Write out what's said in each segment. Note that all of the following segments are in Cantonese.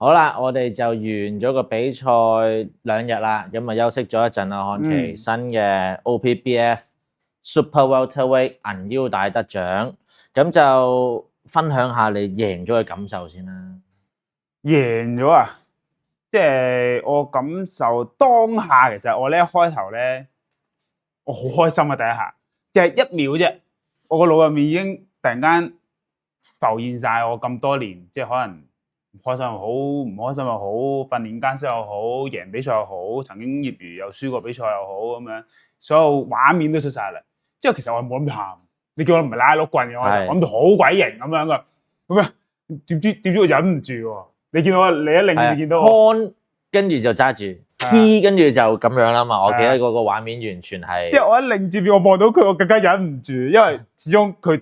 好啦，我哋就完咗個比賽2日啦，咁啊休息咗一陣啦，看期新嘅 OPBF Super Welterweight 銀腰帶得獎，咁就分享下你贏咗嘅感受先啦。贏咗啊！即係我感受當下，其實我呢一開頭咧，我好開心啊！第一下，就係1秒啫，我個腦入面已經突然間浮現晒我咁多年，即係可能唔開心又好，唔開心又好，訓練間隙又好，贏比賽又好，曾經業餘又輸過比賽又好咁樣，所有畫面都出晒嚟。之後其實我冇諗住喊，你叫我唔係拉碌棍嘅，我就諗住好鬼型咁樣噶，咁啊點知我忍唔住喎。你見到我，你一擰就見到我，跟住就揸住 T， 跟住就咁樣啦嘛。我記得嗰個畫面完全係，即係我一擰住面，我望到佢，我更加忍唔住，因為始終佢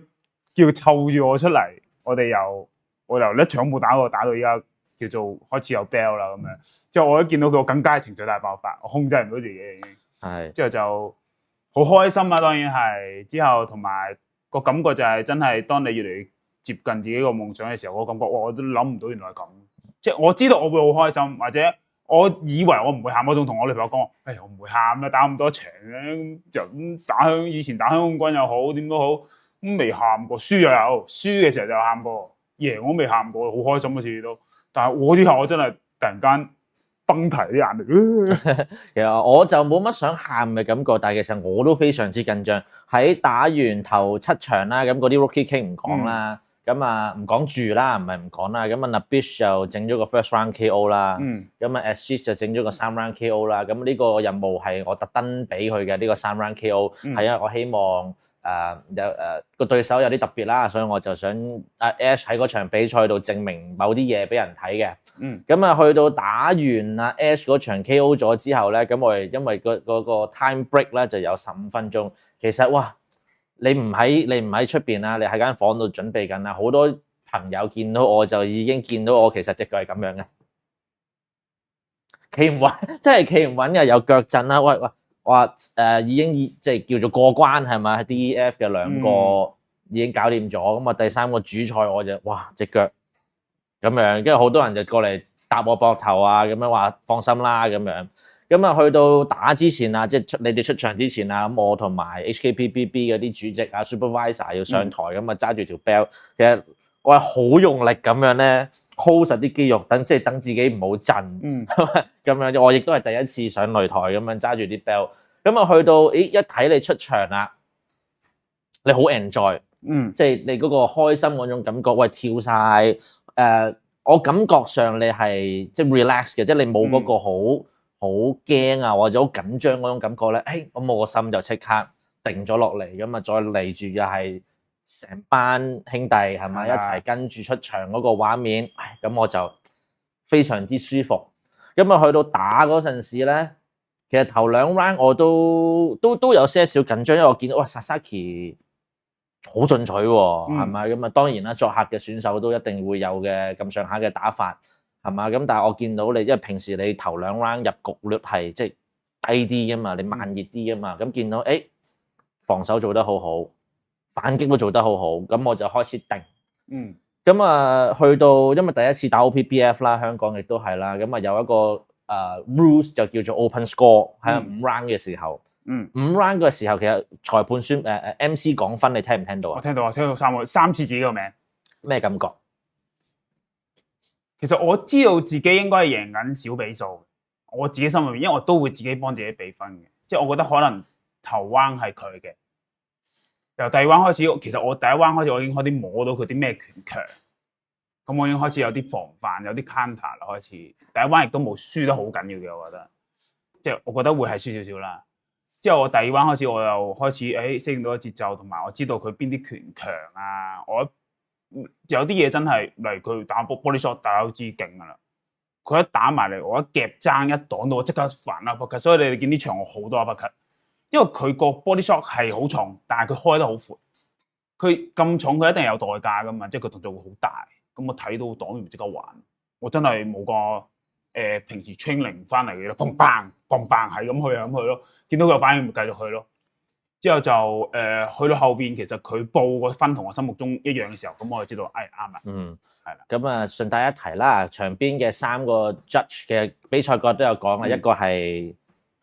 叫湊住我出嚟，我由一場冇打過，打到依家叫做開始有 bell 啦咁樣。之後我一見到佢，我更加情緒大爆發，我控制唔到自己已經。係之後就好開心啦，當然係。之後同埋個感覺就係真係，當你越嚟越接近自己個夢想嘅時候，我感覺我都諗唔到原來係咁。即係我知道我會好開心，或者我以為我唔會喊，我仲同我女朋友講：我唔會喊啦，打咁多場咧，就以前打香港冠軍又好，點都好，咁未喊過，輸又有，輸嘅時候就有喊過，贏我未喊過，好開心嗰次都。但係我之後我真係突然間崩堤啲眼淚。其實我就冇乜想喊嘅感覺，但係其實我都非常之緊張。喺打完頭7場啦，咁嗰啲 Rookie King 唔講啦。咁啊唔講住啦，唔係唔講啦。咁啊 Nabish 就整咗個 first round KO 啦。咁啊 Ashish 就整咗個3 round KO 啦。咁呢個任務係我特登俾佢嘅呢個3 round KO，係因為我希望個對手有啲特別啦，所以我就想Ash 喺嗰場比賽度證明某啲嘢俾人睇嘅。咁啊去到打完Ash 嗰場 KO 咗之後咧，咁我哋因為嗰個 time break 咧就有15分鐘，其實哇〜你唔喺出邊啦，你喺間房度準備緊啦。好多朋友見到我就已經見到我其實隻腳係咁樣嘅，企唔穩，真係企唔穩嘅，有腳震啦。喂，我話已經即係叫做過關係咪 ？DEF 嘅2個已經搞掂咗，咁啊第3個主賽我就哇隻腳咁樣，跟住好多人就過嚟搭我膊頭啊，咁樣話放心啦咁樣。咁啊，去到打之前啊，即係你哋出場之前啊，咁我同埋 HKPBB 嗰啲主席啊、supervisor 要上台，咁啊揸住條 belt，其實我係好用力咁樣咧 hold 實啲肌肉，等自己唔好震，咁樣我亦都係第一次上擂台咁樣揸住啲 belt，咁啊去到一睇你出場啦，你好 enjoy，即係你嗰個開心嗰種感覺，喂跳晒，我感覺上你係即係 relax 嘅，即係你冇嗰個好驚啊，或者好緊張嗰種感覺咧，咁我個心就即刻定咗落嚟，咁啊再嚟住又係成班兄弟係咪一齊跟住出場嗰個畫面，咁我就非常之舒服。咁啊去到打嗰陣時咧，其實頭2 round 我都有些少緊張，因為我見到哇 Sasaki 好進取喎，係咪？咁啊當然啦，作客嘅選手都一定會有嘅咁上下嘅打法。係嘛？咁但係我見到你，因為平時你頭2 round 入局率係即係低啲㗎嘛，你慢熱啲㗎嘛，咁見到防守做得好好，反擊都做得好好，咁我就開始定。咁啊去到因為第一次打 OPBF 啦，香港亦都係啦，咁啊有一個rules 就叫做 open score 喺5 round 嘅時候，5 round 嘅時候其實裁判MC 講分，你聽唔聽到啊？我聽到啊，聽到3次自己個名，咩感覺？其實我知道自己應該係贏緊小比數，我自己心裏面，因為我都會自己幫自己比分嘅，即係我覺得可能頭彎係佢嘅，由第2彎開始，其實我第1彎開始我已經開始摸到佢啲咩拳強，咁我已經開始有啲防範，有啲 counter 啦開始。第1彎亦都冇輸得好緊要嘅，我覺得，即係我覺得會係輸少少啦。之後我第2彎開始我又開始適應到個節奏，同埋我知道佢邊啲拳強啊，我有啲嘢真係，例如佢打 body shot， 大家都知勁噶啦。佢一打埋嚟，我一夾爭一擋到，我即刻煩 uppercut。所以你哋見呢場我好多 uppercut，因為佢個 body shot 係好重，但係佢開得好闊。佢咁重，佢一定有代價噶嘛，即係佢動作會好大。咁我睇到擋完即刻還，我真係冇個平時 training 翻嚟嘅咯，砰砰砰砰係咁去咯。見到佢有反應咪繼續去咯。之後就去到後邊，其實佢報個分同我心目中一樣嘅時候，咁我就知道啱啦。係啦。咁啊，順帶一提啦，場邊嘅3個 judge 嘅比賽角都有講啦，一個係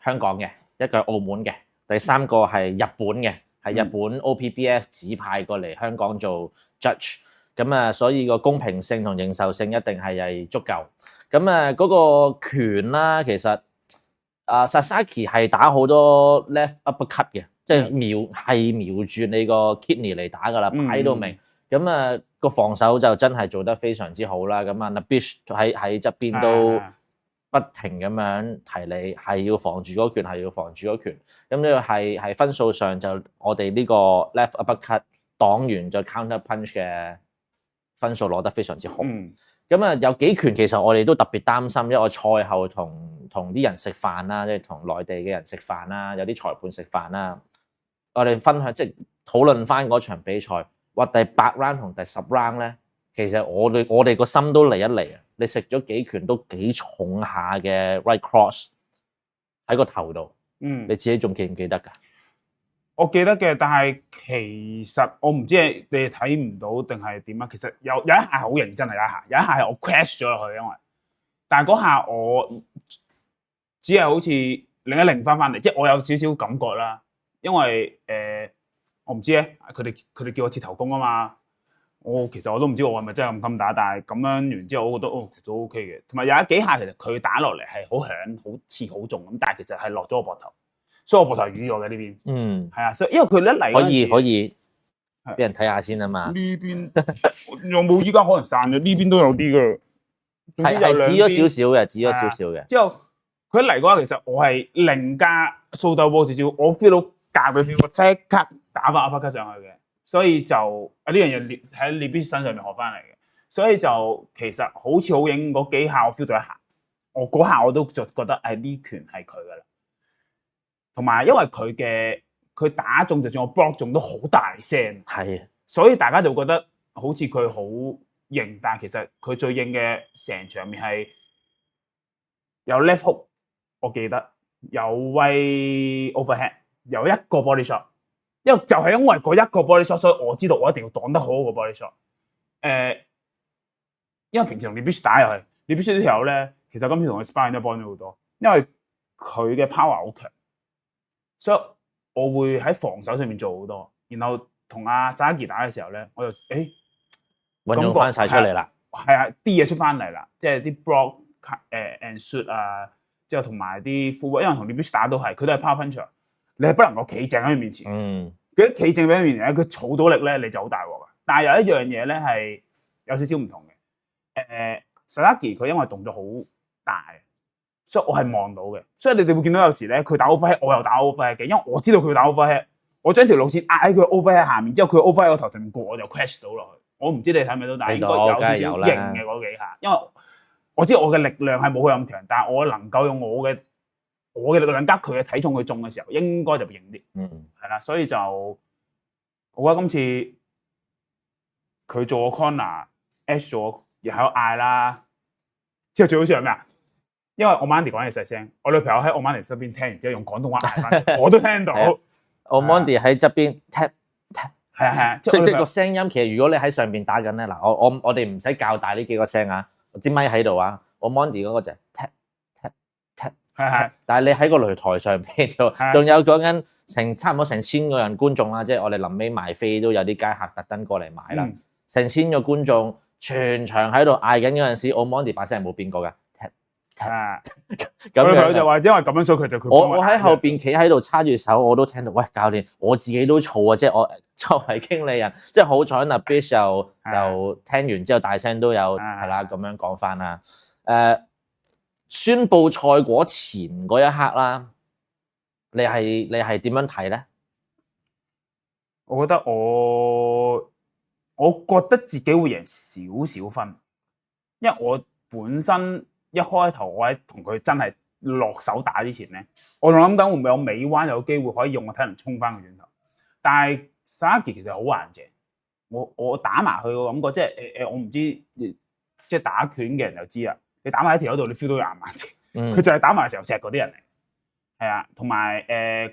香港嘅，一個係澳門嘅，第3個係日本嘅，係日本 OPBF 指派過嚟香港做 judge。咁啊，所以個公平性同認受性一定係足夠。咁啊，嗰個拳啦，其實Sasaki 係打好多 left uppercut 嘅，即係瞄住你個 kidney 嚟打㗎啦，擺到明。咁啊，個防守就真係做得非常之好啦。咁啊 Nabish 喺側邊都不停咁樣提你係要防住嗰拳，係要防住嗰拳。咁呢個係分數上就我哋呢個 left uppercut 擋完再 counter punch 嘅分數攞得非常之好。咁啊，有幾拳其實我哋都特別擔心，因為我賽後同啲人食飯啦，即係同內地嘅人食飯啦，有啲裁判食飯啦，我哋分享即係討論翻嗰場比賽，話第8 round 同第10 round 咧，其實我哋個心都嚟一嚟啊！你食咗幾拳都幾重下嘅 right cross 喺個頭度，你自己仲記唔記得㗎？我記得嘅，但係其實我唔知係你哋睇唔到定係點啊。其實有一下係好認真，係有一下係我 crash 咗落去，因為但係嗰下我只係好似擰一擰翻嚟，即係我有少少感覺啦。因為我唔知咧，佢哋叫我鐵頭功啊嘛。其實我都唔知我係咪真係咁襟打，但係咁樣完之後，我覺得其實都 OK 嘅。同埋有幾下其實佢打落嚟係好響、好似好重咁，但係其實係落咗我膊頭。所以我膊頭係瘀咗嘅呢邊，係啊，所以因為佢一嚟可以俾人睇下先啊嘛。呢邊有冇依家可能散咗？呢邊都有啲嘅，係指咗少少嘅，指咗少少嘅。之後佢一嚟嘅話，其實我係零加掃鬥波少少，我 feel 到夾嘅 feel，我即刻打翻 uppercut 上去嘅，所以就呢樣嘢喺列比身上面學翻嚟嘅，所以就其實好似好影嗰幾下，我 feel 到一下，我嗰下我都就覺得呢拳係佢噶啦。同埋因為佢打中，就算我 block 中都好大聲，係，所以大家就覺得好似佢好型，但係其實佢最型嘅成場面係有 left hook，我記得有威 overhead， 有一個 body shot， 因為就係因為嗰一個 body shot， 所以我知道我一定要擋得好個 body shot。因為平時同 Libish 打又係 Libish 呢條友咧，其實今次同佢 sparring 都幫咗好多，因為佢嘅 power 好強。所以我會喺防守上面做好多，然後同阿 Sasaki 打嘅時候咧，我就運用翻晒出嚟啦，係啊，啲嘢出翻嚟啦，即係啲 block and shoot 啊，之後同埋啲 footwork，因為同 Libish 打都係，佢都係 power puncher， 你係不能夠企正喺佢面前，佢一企正喺佢面前咧，佢儲到力咧，你就好大鑊噶。但係有一樣嘢咧係有少少唔同嘅，Sasaki 佢因為動作好大。所以我係望到嘅，所以你哋會見到有時咧，佢打 overhead， 我又打 overhead 嘅，因為我知道佢打 overhead， 我將條路線壓喺佢 overhead 下面，之後佢 overhead 個頭上面過，我就 crash 到落去。我唔知你睇唔睇到，但係應該有少少型嘅嗰幾下，因為我知道我嘅力量係冇佢咁強，但係我能夠用我嘅力量加佢嘅體重去中嘅時候，應該就型啲。係啦，所以就我覺得今次佢做個 corner，Ash 做又喺度嗌啦，之後最好笑係咩啊？因為我 Mandy 講嘢細聲，我女朋友喺我 Mandy 側邊聽完之後用廣東話嗌翻，我都聽到。我 Mandy 喺側邊 tap tap， 係即係個聲音。其實如果你喺上邊打緊咧，嗱我哋唔使較大呢幾個聲啊，我支咪喺度啊，我 Mandy 嗰個就係 tap tap tap， 係。但係你喺個擂台上邊度，仲有講緊差唔多成千個人觀眾啦，即係我哋臨尾賣飛都有啲街客特登過嚟買啦，成千個觀眾全場喺度嗌緊嗰陣時，我 Mandy 把聲係冇變過㗎。咁佢就話因為咁樣，所以佢就我喺後邊企喺度叉住手，我都聽到。喂，教練，我自己都燥啊！即係我作為經理人，即係好彩Nabish就聽完之後大聲都有係啦咁樣講翻啦。宣佈賽果前嗰一刻啦，你係點樣睇咧？我覺得自己會贏少少分，因為我本身。一開頭我喺同佢真係落手打之前咧，我仲諗緊會唔會有尾彎有機會可以用個體能衝翻個轉頭。但係 Sasaki 其實好硬淨，我打埋佢個感覺，即係我唔知，即係打拳嘅人就知啦。你打埋喺條嗰度，你 feel 到硬淨。佢就係打埋嘅時候錫嗰啲人嚟，係啊，同埋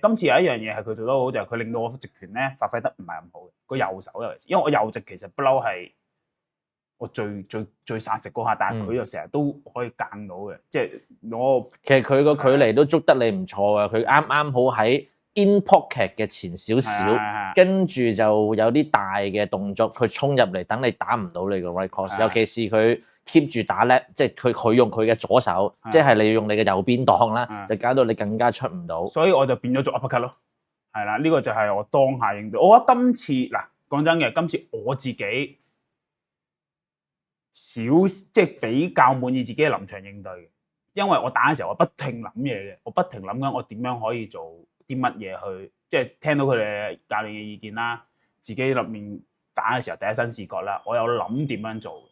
今次有一樣嘢係佢做得好，就係佢令到我直拳咧發揮得唔係咁好嘅，個右手尤其是，因為我右直其實不嬲係我最殺食嗰下，但係佢又成日都可以間到嘅，即係我其實佢個距離都捉得你唔錯啊！佢啱啱好喺 in pocket 嘅前少少，跟住就有啲大嘅動作，佢衝入嚟，等你打唔到你個 right cross。尤其是佢 keep 住打 left，即係佢用佢嘅左手，即係你要用你嘅右邊檔啦，就搞到你更加出唔到。所以我就變咗做 uppercut 咯，係啦，呢個就係我當下應對。我覺得今次嗱講真嘅，今次我自己即係比較滿意自己嘅臨場應對嘅，因為我打嘅時候我不停諗嘢嘅，我不停諗緊我點樣可以做啲乜嘢去，即係聽到佢哋教練嘅意見啦，自己入面打嘅時候第一身視覺啦，我有諗點樣做。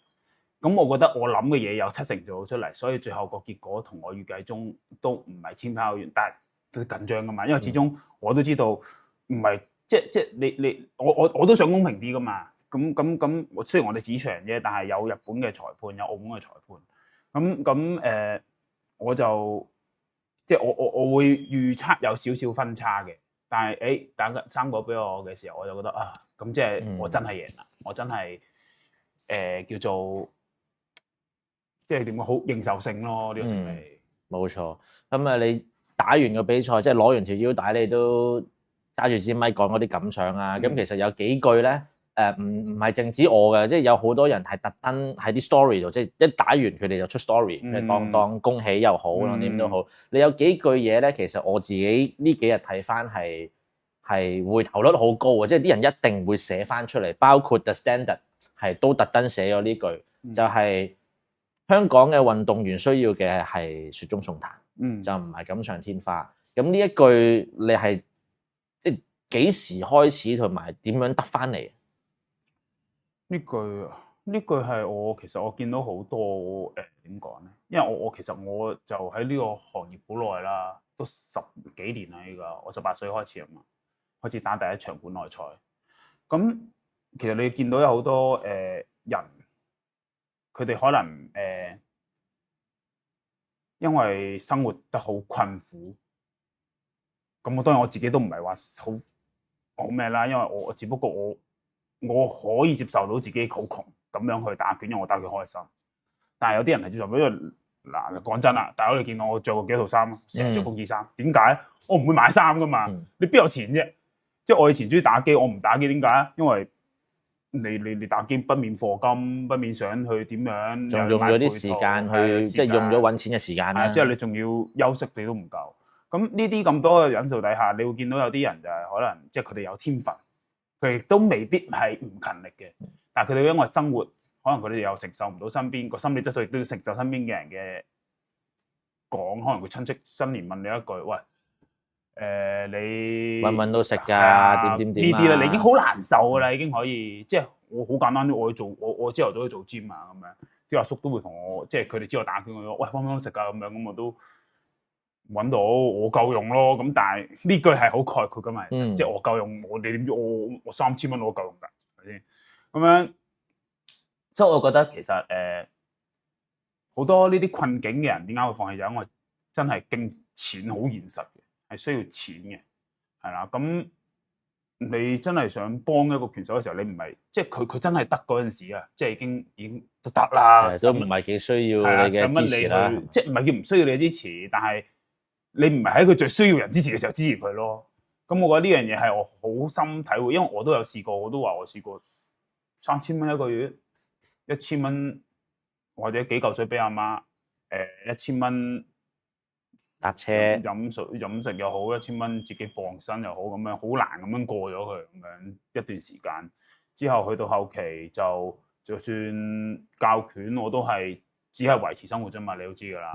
咁我覺得我諗嘅嘢有70%做出嚟，所以最後個結果同我預計中都唔係千差好遠，但係都緊張噶嘛，因為始終我都知道唔係即係我都想公平啲噶嘛。咁，雖然我哋主場啫，但係有日本嘅裁判，有澳門嘅裁判。我就即係我會預測有少少分差嘅，但係打3個俾我嘅時候，我就覺得啊，咁即係我真係贏啦，我真係叫做即係點講好認受性咯呢個勝利。冇錯。咁啊，你打完個比賽，即係攞完條腰帶，你都揸住支咪講嗰啲感想啊。咁其實有幾句咧。唔係淨止我嘅，即係有好多人係特登喺啲 story 度，即係一打完佢哋就出 story，當恭喜又好，當點都好。你有幾句嘢咧，其實我自己呢幾日睇翻係回頭率好高嘅，即係啲人一定會寫翻出嚟，包括 The Standard 係都特登寫咗呢句，就係香港嘅運動員需要嘅係雪中送炭，就唔係錦上添花。咁呢一句你係即係幾時開始同埋點樣得翻嚟？呢句係其實我見到好多點講咧，因為我其實我就喺呢個行業好耐啦，都10幾年啦。依家我18歲開始啊嘛，開始打第一場本內賽。咁其實你見到有好多人，佢哋可能因為生活得好困苦。咁我當然我自己都唔係話好咩啦，因為我只不過我可以接受到自己好窮咁樣去打拳，因為我打拳開心。但係有啲人係接受唔到，因為嗱講真啦，大家你見到我着過幾套衫，成日着工衣衫，點解？我唔會買衫噶嘛，你邊有錢啫？即係我以前中意打機，我唔打機點解？因為你打機不免課金，不免想去點樣，仲用咗啲時間去，即係用咗揾錢嘅時間啦。之後你仲要休息，你都唔夠。咁呢啲咁多嘅因素底下，你會見到有啲人就係可能即係佢哋有天分。佢亦都未必係唔勤力嘅，但係佢哋因為生活，可能佢哋又承受唔到身邊個心理質素，亦都要承受身邊嘅人嘅講，可能佢親戚新年問你一句，喂，你揾到食㗎，點呢啲咧，你已經好難受㗎啦，已經可以，即係我好簡單啲，我朝頭早去做 gym 啊咁樣，啲阿叔都會同我，即係佢哋知我打拳，我話喂，揾唔揾到食㗎咁樣，咁我都揾到，我夠用咯。咁但係呢句係好概括噶嘛，即係我夠用，你點知我3000蚊我夠用㗎，係咪先？咁樣，所以我覺得其實好多呢啲困境嘅人點解會放棄，就因為真係經錢好現實嘅，係需要錢嘅，係啦。咁你真係想幫一個拳手嘅時候，你唔係即係佢真係得嗰陣時啊，即係已經都得啦，都唔係幾需要你嘅支持啦。即係唔係叫唔需要你嘅支持，但係你唔係喺佢最需要人支持嘅時候支持佢咯。咁我覺得呢樣嘢係我好深體會，因為我都有試過，我都話我試過3000蚊一個月，1000蚊或者幾嚿水俾阿媽，1000蚊搭車飲食又好，1000蚊自己傍身又好，咁樣好難咁樣過咗佢咁樣一段時間。之後去到後期就算教拳，我都係只係維持生活啫嘛，你都知㗎啦。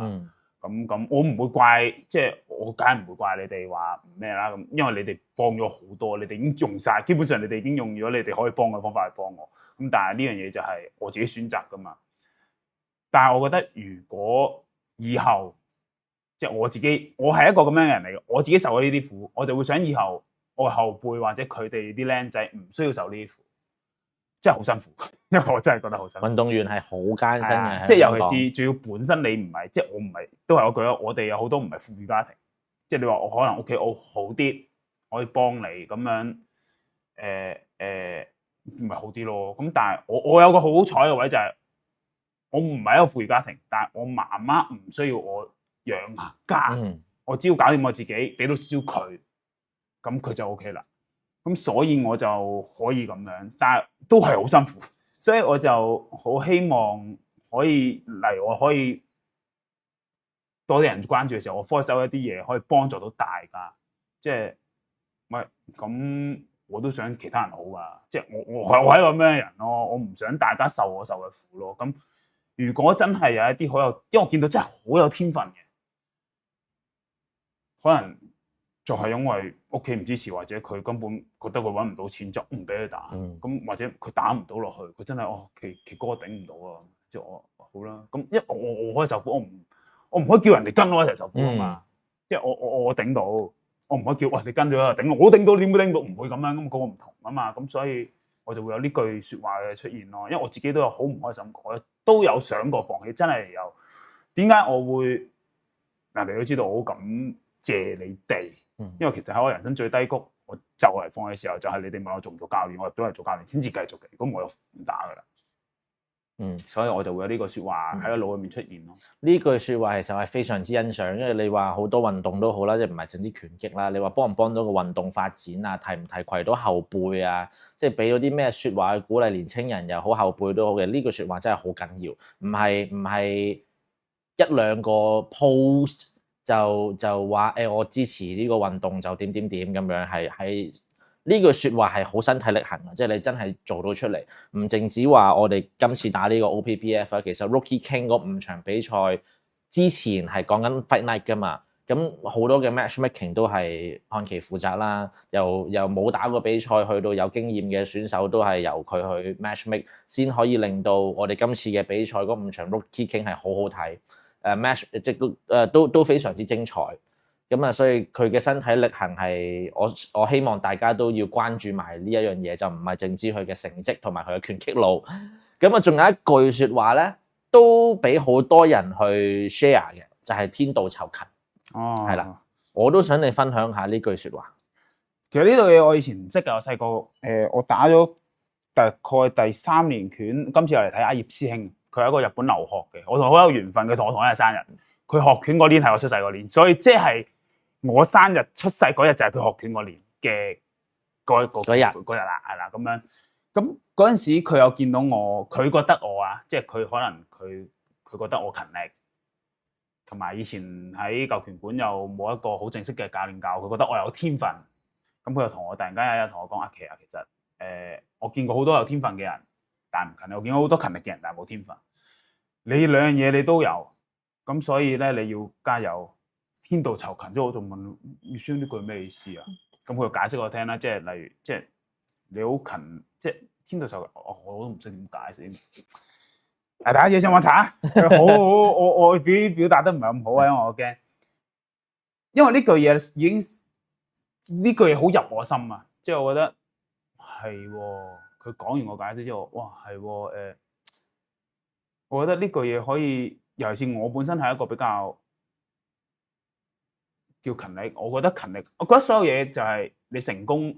咁我唔會怪，即係我梗係唔會怪你哋話咩啦咁，因為你哋幫咗好多，你哋已經用晒，基本上你哋已經用咗你哋可以幫嘅方法去幫我。咁但係呢樣嘢就係我自己選擇㗎嘛。但係我覺得如果以後即係我係一個咁樣嘅人嚟嘅，我自己受咗呢啲苦，我就會想以後我後輩或者佢哋啲僆仔唔需要受呢啲苦。真係好辛苦，因為我真係覺得好辛苦。運動員係好艱辛嘅，即係尤其是仲要本身你唔係，即係我唔係，都係嗰句啦。我哋有好多唔係富裕家庭，即係你話我可能屋企我好啲，可以幫你咁樣，咪好啲咯。咁但係我有個好彩嘅位就係、我唔係一個富裕家庭，但係我媽媽唔需要我養家，我只要搞掂我自己，俾到少少佢，咁佢就 OK 啦。咁所以我就可以咁樣，但係都係好辛苦，所以我就好希望可以嚟，我可以多啲人關注嘅時候，我科手一啲嘢可以幫助到大家，即係喂咁我都想其他人好噶，即係我係一個咁樣嘅人咯，我唔想大家受我受嘅苦咯。咁如果真係有一啲好有，因為我見到真係好有天分嘅，可能就係因為屋企唔支持，或者佢根本覺得佢揾唔到錢，就唔俾佢打。咁或者佢打唔到落去，佢真係奇哥頂唔到啊！即係我好啦，咁因為我可以受苦，我唔可以叫人哋跟我一齊受苦啊嘛。即係我頂到，我唔可以叫喂你跟咗啊頂我頂到，點會頂到？唔會咁樣，咁個個唔同啊嘛。咁所以我就會有呢句説話嘅出現咯。因為我自己都有好唔開心過，都有想過放棄，真係有。點解我會嗱？你都知道我好感謝你哋。因為其實喺我人生最低谷，我就嚟放棄嘅時候，就係你哋問我做唔做教練，我入咗嚟做教練先至繼續嘅。咁我又唔打噶啦。所以我就會有呢個説話喺個腦入面出現咯。呢句説話其實係非常之欣賞，因為你話好多運動都好啦，即係唔係淨係拳擊啦。你話幫唔幫到個運動發展啊？提唔提攜到後輩啊？即係俾咗啲咩説話去鼓勵年青人又好，後輩都好嘅。呢句説話真係好緊要，唔係一兩個 post。就話我支持呢個運動就點點點咁樣，係呢句説話係好身體力行嘅，即係你真係做到出嚟，唔淨止話我哋今次打呢個 OPPF 啊，其實 Rookie King 嗰5場比賽之前係講緊 Fight Night 㗎嘛，咁好多嘅 matchmaking 都係看其負責啦，由冇打過比賽去到有經驗嘅選手都係由佢去 matchmake 先可以令到我哋今次嘅比賽嗰5場 Rookie King 係好好睇。match 即都非常之精彩，咁啊，所以佢嘅身體力行係我希望大家都要關注埋呢一樣嘢，就唔係淨知佢嘅成績同埋佢嘅拳擊路。咁啊，仲有一句説話咧，都俾好多人去 share 嘅，就係天道酬勤。係啦，我都想你分享下呢句説話。其實呢度嘢我以前唔識㗎，我細個我打咗大概第3年拳，今次又嚟睇阿葉師兄。佢係一個日本留學嘅，我同佢好有緣分。佢同我同一日生日，佢學拳嗰年係我出世嗰年，所以即係我生日出世嗰日就係佢學拳嗰年嘅嗰日啦，係啦咁樣。咁嗰陣時佢有見到我，佢覺得我啊，即係佢可能佢覺得我勤力，同埋以前喺舊拳館又冇一個好正式嘅教練教，佢覺得我有天分。咁佢又同我突然間有一日同我講：阿奇啊，其實我見過好多有天分嘅人。但唔勤力，我見到好多勤力嘅人，但係冇天分。你兩樣嘢你都有，咁所以咧你要加油。天道酬勤，即係我仲問葉師呢句咩意思啊？咁佢就解釋我聽啦，即係例如即係你好勤，即係天道酬勤，我都唔識點解釋。大家嘢上網查，好，我表達得唔係咁好啊，因為我驚，因為呢句嘢已經呢句嘢好入我心啊，即係我覺得係喎。佢講完我解釋之後，哇，係喎，我覺得呢句嘢可以，尤其是我本身係一個比較叫勤力。我覺得勤力，我覺得所有嘢就係你成功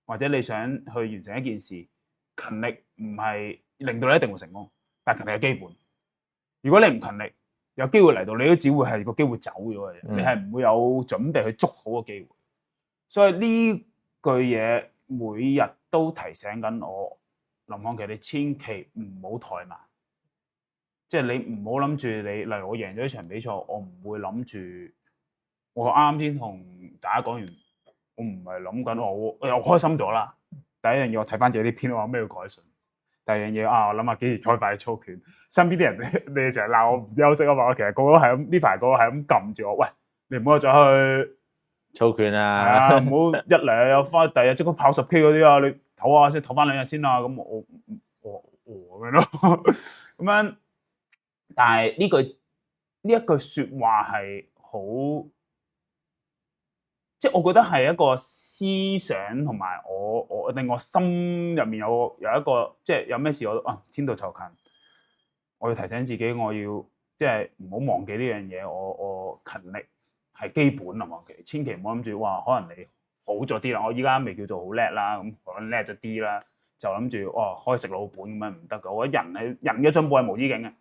或者你想去完成一件事，勤力唔係令到你一定會成功，但係勤力係基本。如果你唔勤力，有機會嚟到，你都只會係個機會走咗嘅啫，你係唔會有準備去捉好個機會。所以呢句嘢每日都提醒緊我，林漢奇，你千祈唔好怠慢，即係你唔好諗住你，例如我贏咗一場比賽，我唔會諗住，我啱先同大家講完，我唔係諗緊我又開心咗啦。第一樣嘢我睇翻自己啲片，我有咩要改進。第二樣嘢我諗下幾時開快操拳。身邊啲人你成日鬧我唔休息啊嘛，我其實個個係咁呢排個個係咁撳住我，喂，你唔好再去操拳啊！唔好一嚟又翻，第日即刻跑10K嗰啲啊！你唞下先，唞翻2日先啊！咁我咁樣咯，咁樣。但係呢一句説話係好，即係我覺得係一個思想同埋我令我心入面有一個，即係有咩事我天道酬勤，我要提醒自己，我要即係唔好忘記呢樣嘢，我勤力。嗯，係基本啊嘛，千祈唔好諗住哇，可能你好咗啲啦，我依家未叫做好叻啦，咁可能叻咗啲啦，就諗住哇可以食老本咁樣唔得噶。我覺得人嘅進步係無止境嘅，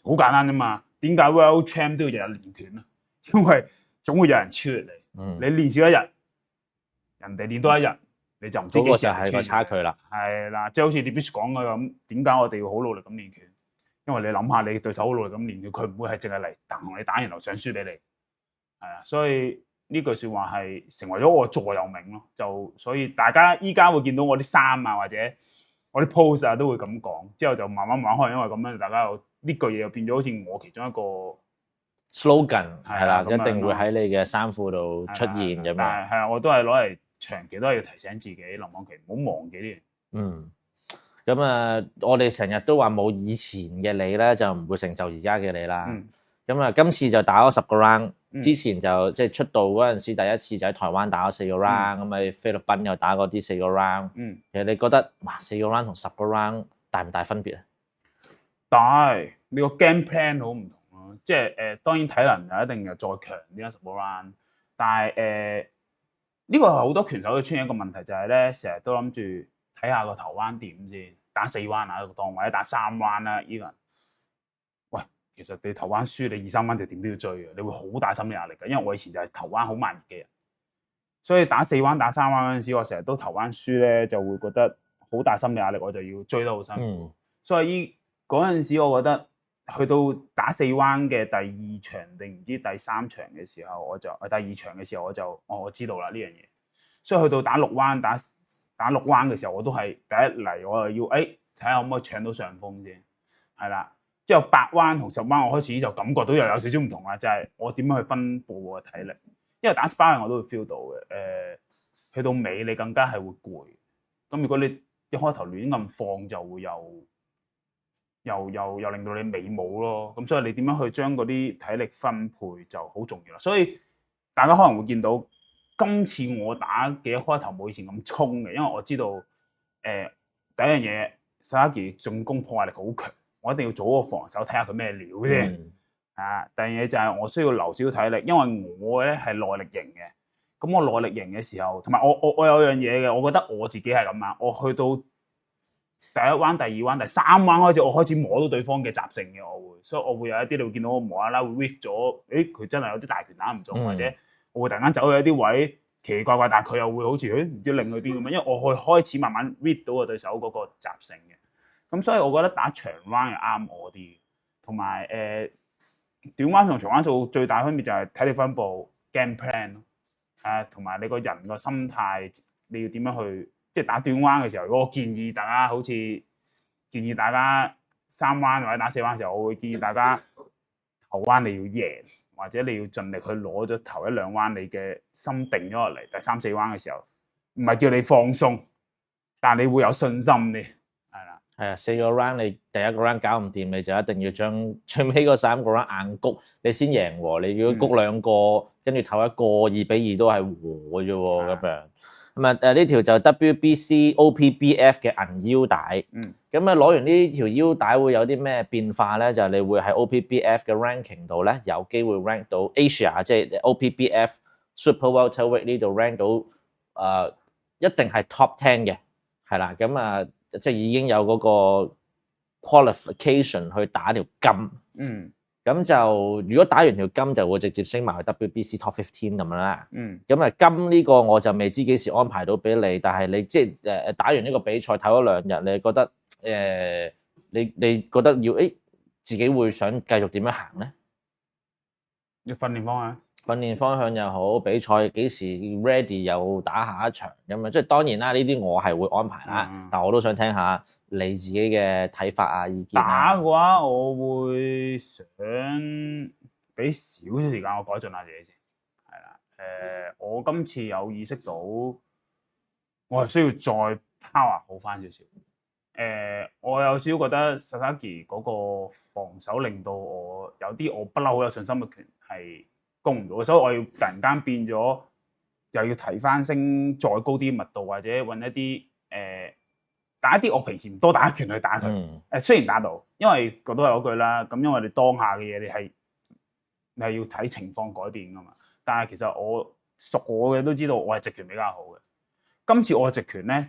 好簡單啫嘛。點解 World Champ 都要日日練拳啊？因為總會有人超越你，嗯，你練少一日，人哋練多一日，你就唔知嗰個幾時人就係個差距啦。係啦，即係好似你必須講嘅咁，點解我哋要好努力咁練拳？因為你諗下，你對手好努力咁練拳，佢唔會係淨係嚟同你打完就想輸俾你，係啊，所以呢句説話係成為咗我座右銘咯。就所以大家依家會見到我啲衫啊，或者我啲 post 啊，都會咁講。之後就慢慢可能因為咁樣，大家有呢句嘢又變咗好似我其中一個 slogan 係啦，咁樣一定會喺你嘅衫褲度出現咁樣。係啊，我都係攞嚟長期都係要提醒自己，林朗琪唔好忘記呢樣。嗯，咁啊，我哋成日都話冇以前嘅你咧，就唔會成就而家嘅你啦。咁啊，今次就打咗10個 round，之前就即係出道嗰陣時，第一次就喺台灣打咗4個 round，咁喺菲律賓又打過啲4個 round。其實你覺得哇，4個 round 同10個 round大唔大分別啊？大，你個 game plan 好唔同咯。即係當然體能就一定又再強啲10個 round，但係呢個係好多拳手都出現一個問題，就係咧成日都諗住睇下個頭彎點先，打4彎啊，當或者打3彎啦，even。喂，其實你頭彎輸，你2、3彎就點都要追嘅，你會好大心理壓力嘅。因為我以前就係頭彎好慢熱嘅人，所以打4彎、打3彎嗰陣時，我成日都頭彎輸咧，就會覺得好大心理壓力，我就要追得好辛苦。所以嗰陣時，我覺得去到打4彎嘅第2場定唔知第3場嘅時候，我就第2場嘅時候我知道啦呢樣嘢。所以去到打6彎打6彎嘅時候，我都係第一嚟我就要睇下可唔可以搶到上風先，係啦。之後8彎同10彎，我開始就感覺到又有少少唔同啦，就係我點樣去分佈我嘅體力。因為打 sparring 我都會 feel 到嘅，去到尾你更加係會攰。咁如果你一開頭亂咁放，就會又令到你尾冇咯。咁所以你點樣去將嗰啲體力分配就好重要啦。所以大家可能會見到今次我打嘅一開頭冇以前咁衝嘅，因為我知道第一樣嘢，Sasaki 進攻破壞力好強，我一定要做個防守睇下佢咩料先。第二樣嘢就係我需要留少體力，因為我咧係耐力型嘅。咁我耐力型嘅時候，同埋我有樣嘢嘅，我覺得我自己係咁啊。我去到第1彎、第2彎、第3彎開始，我開始摸到對方嘅習性嘅，所以我會有一啲你會見到我無啦啦會 whiff 咗，佢真係有啲大拳打唔中，或者我會突然間走去一啲位奇奇怪怪，但係佢又會好似唔知擰去邊咁樣，因為我會開始慢慢 read 到個對手嗰個習性嘅。咁所以我覺得打長彎係啱我啲，同埋短彎同長彎數最大分別就係體力分佈 game plan 咯，同埋你個人個心態，你要點樣去即係打短彎嘅時候。如果我建議大家建議大家3彎或者打4彎嘅時候，我會建議大家頭彎你要贏，或者你要盡力去攞咗頭1、2彎，你嘅心定咗落嚟。第3、4彎嘅時候，唔係叫你放鬆，但你會有信心啲。係啊，4個 round 你第1個 round 搞唔掂，你就一定要將最尾嗰3個 round 硬谷，你先贏喎。你如果谷2個，跟住頭1個2-2都係和嘅啫喎，咁樣。咁啊呢條就 WBC OPBF 嘅銀腰帶。咁啊攞完呢條腰帶會有啲咩變化咧？就係你會喺 OPBF 嘅 ranking 度咧有機會 rank 到 Asia， 即係 OPBF Super Welterweight 呢度 rank 到一定係 top 10嘅，係啦。咁啊〜即係已經有嗰個 qualification 去打條金，咁就如果打完條金就會直接升埋去 WBC Top 15咁樣啦。咁啊金呢個我就未知幾時安排到俾你，但係你即係打完呢個比賽唞咗2日，你覺得你覺得要自己會想繼續點樣行咧？訓練方向又好，比賽幾時 ready 又打下一場咁啊！即係當然啦，呢啲我係會安排啦，但我都想聽下你自己嘅睇法啊、意見啊。打嘅話，我會想俾少少時間我改進下自己先，係啦。我今次有意識到，我係需要再 power 好翻少少。我有少少覺得 Sasaki 嗰個防守令到我有啲我不嬲好有信心嘅拳係攻唔到，所以我要突然間變咗，又要提翻升再高啲密度，或者揾一啲打一啲我平時唔多打拳去打佢。雖然打到，因為我都係嗰句啦。咁因為你當下嘅嘢，你係你係要睇情況改變噶嘛。但係其實我熟我嘅都知道，我係直拳比較好嘅。今次我嘅直拳咧，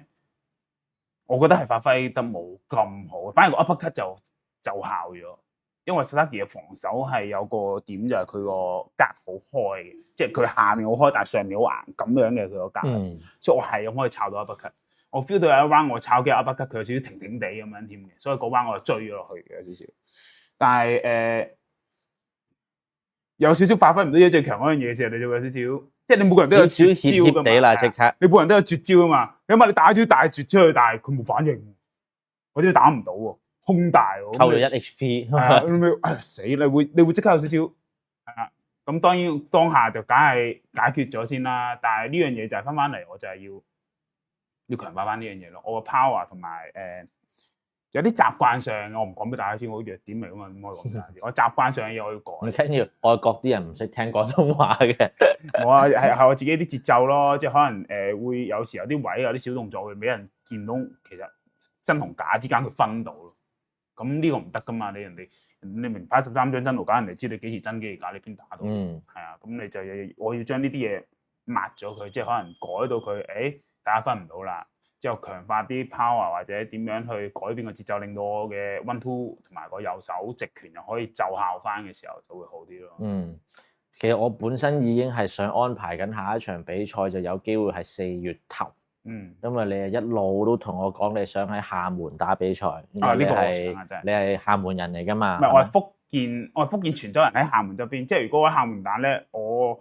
我覺得係發揮得冇咁好，反而個 uppercut 就效咗。因為 Sasaki 嘅防守係有個點就係佢個格好開嘅，即係佢下面好開，但係上面好硬咁樣嘅佢個格，所以我係咁可以抄到 uppercut。我 feel 到有一 round 我抄幾 uppercut，佢有少少停停地咁樣添嘅，所以嗰 round 我就追咗落去嘅有少少。但係有少少發揮唔到最強嗰樣嘢嘅時候，你就會有少少，即係你每個人都有絕招㗎嘛。地啦，即刻你每個人都有絕招啊嘛。因為你打招大絕出去，但係佢冇反應，或者打唔到喎，空大喎，扣咗1 HP，死！你會即刻有少少係啊。咁當然當下就梗係解決咗先啦。但係呢樣嘢就係翻嚟，我就係要強化翻呢樣嘢咯。我個 power 同埋有啲習慣上，我唔講俾大家知，我弱點嚟㗎嘛，唔可以講晒。我習慣上嘅嘢我要改。唔緊要，外國啲人唔識聽廣東話嘅。我啊係我自己啲節奏咯，即係可能會有時有啲位有啲小動作會俾人見到，其實真同假之間佢分到咯。咁呢個唔得噶嘛，你明牌13張真同假，人哋知你幾時真幾時假，你邊打到？係啊，咁你就我要將呢啲嘢抹咗佢，即係可能改到佢，大家分唔到啦。之後強化啲 power 或者點樣去改變個節奏，令到我嘅 1-2同埋個右手直拳又可以奏效翻嘅時候，就會好啲咯。其實我本身已經係想安排緊下一場比賽，就有機會係4月頭。因為你係一路都同我講你想喺廈門打比賽，你係廈門人嚟㗎嘛？唔係，我係福建泉州人喺廈門側邊。即係如果我喺廈門打咧，我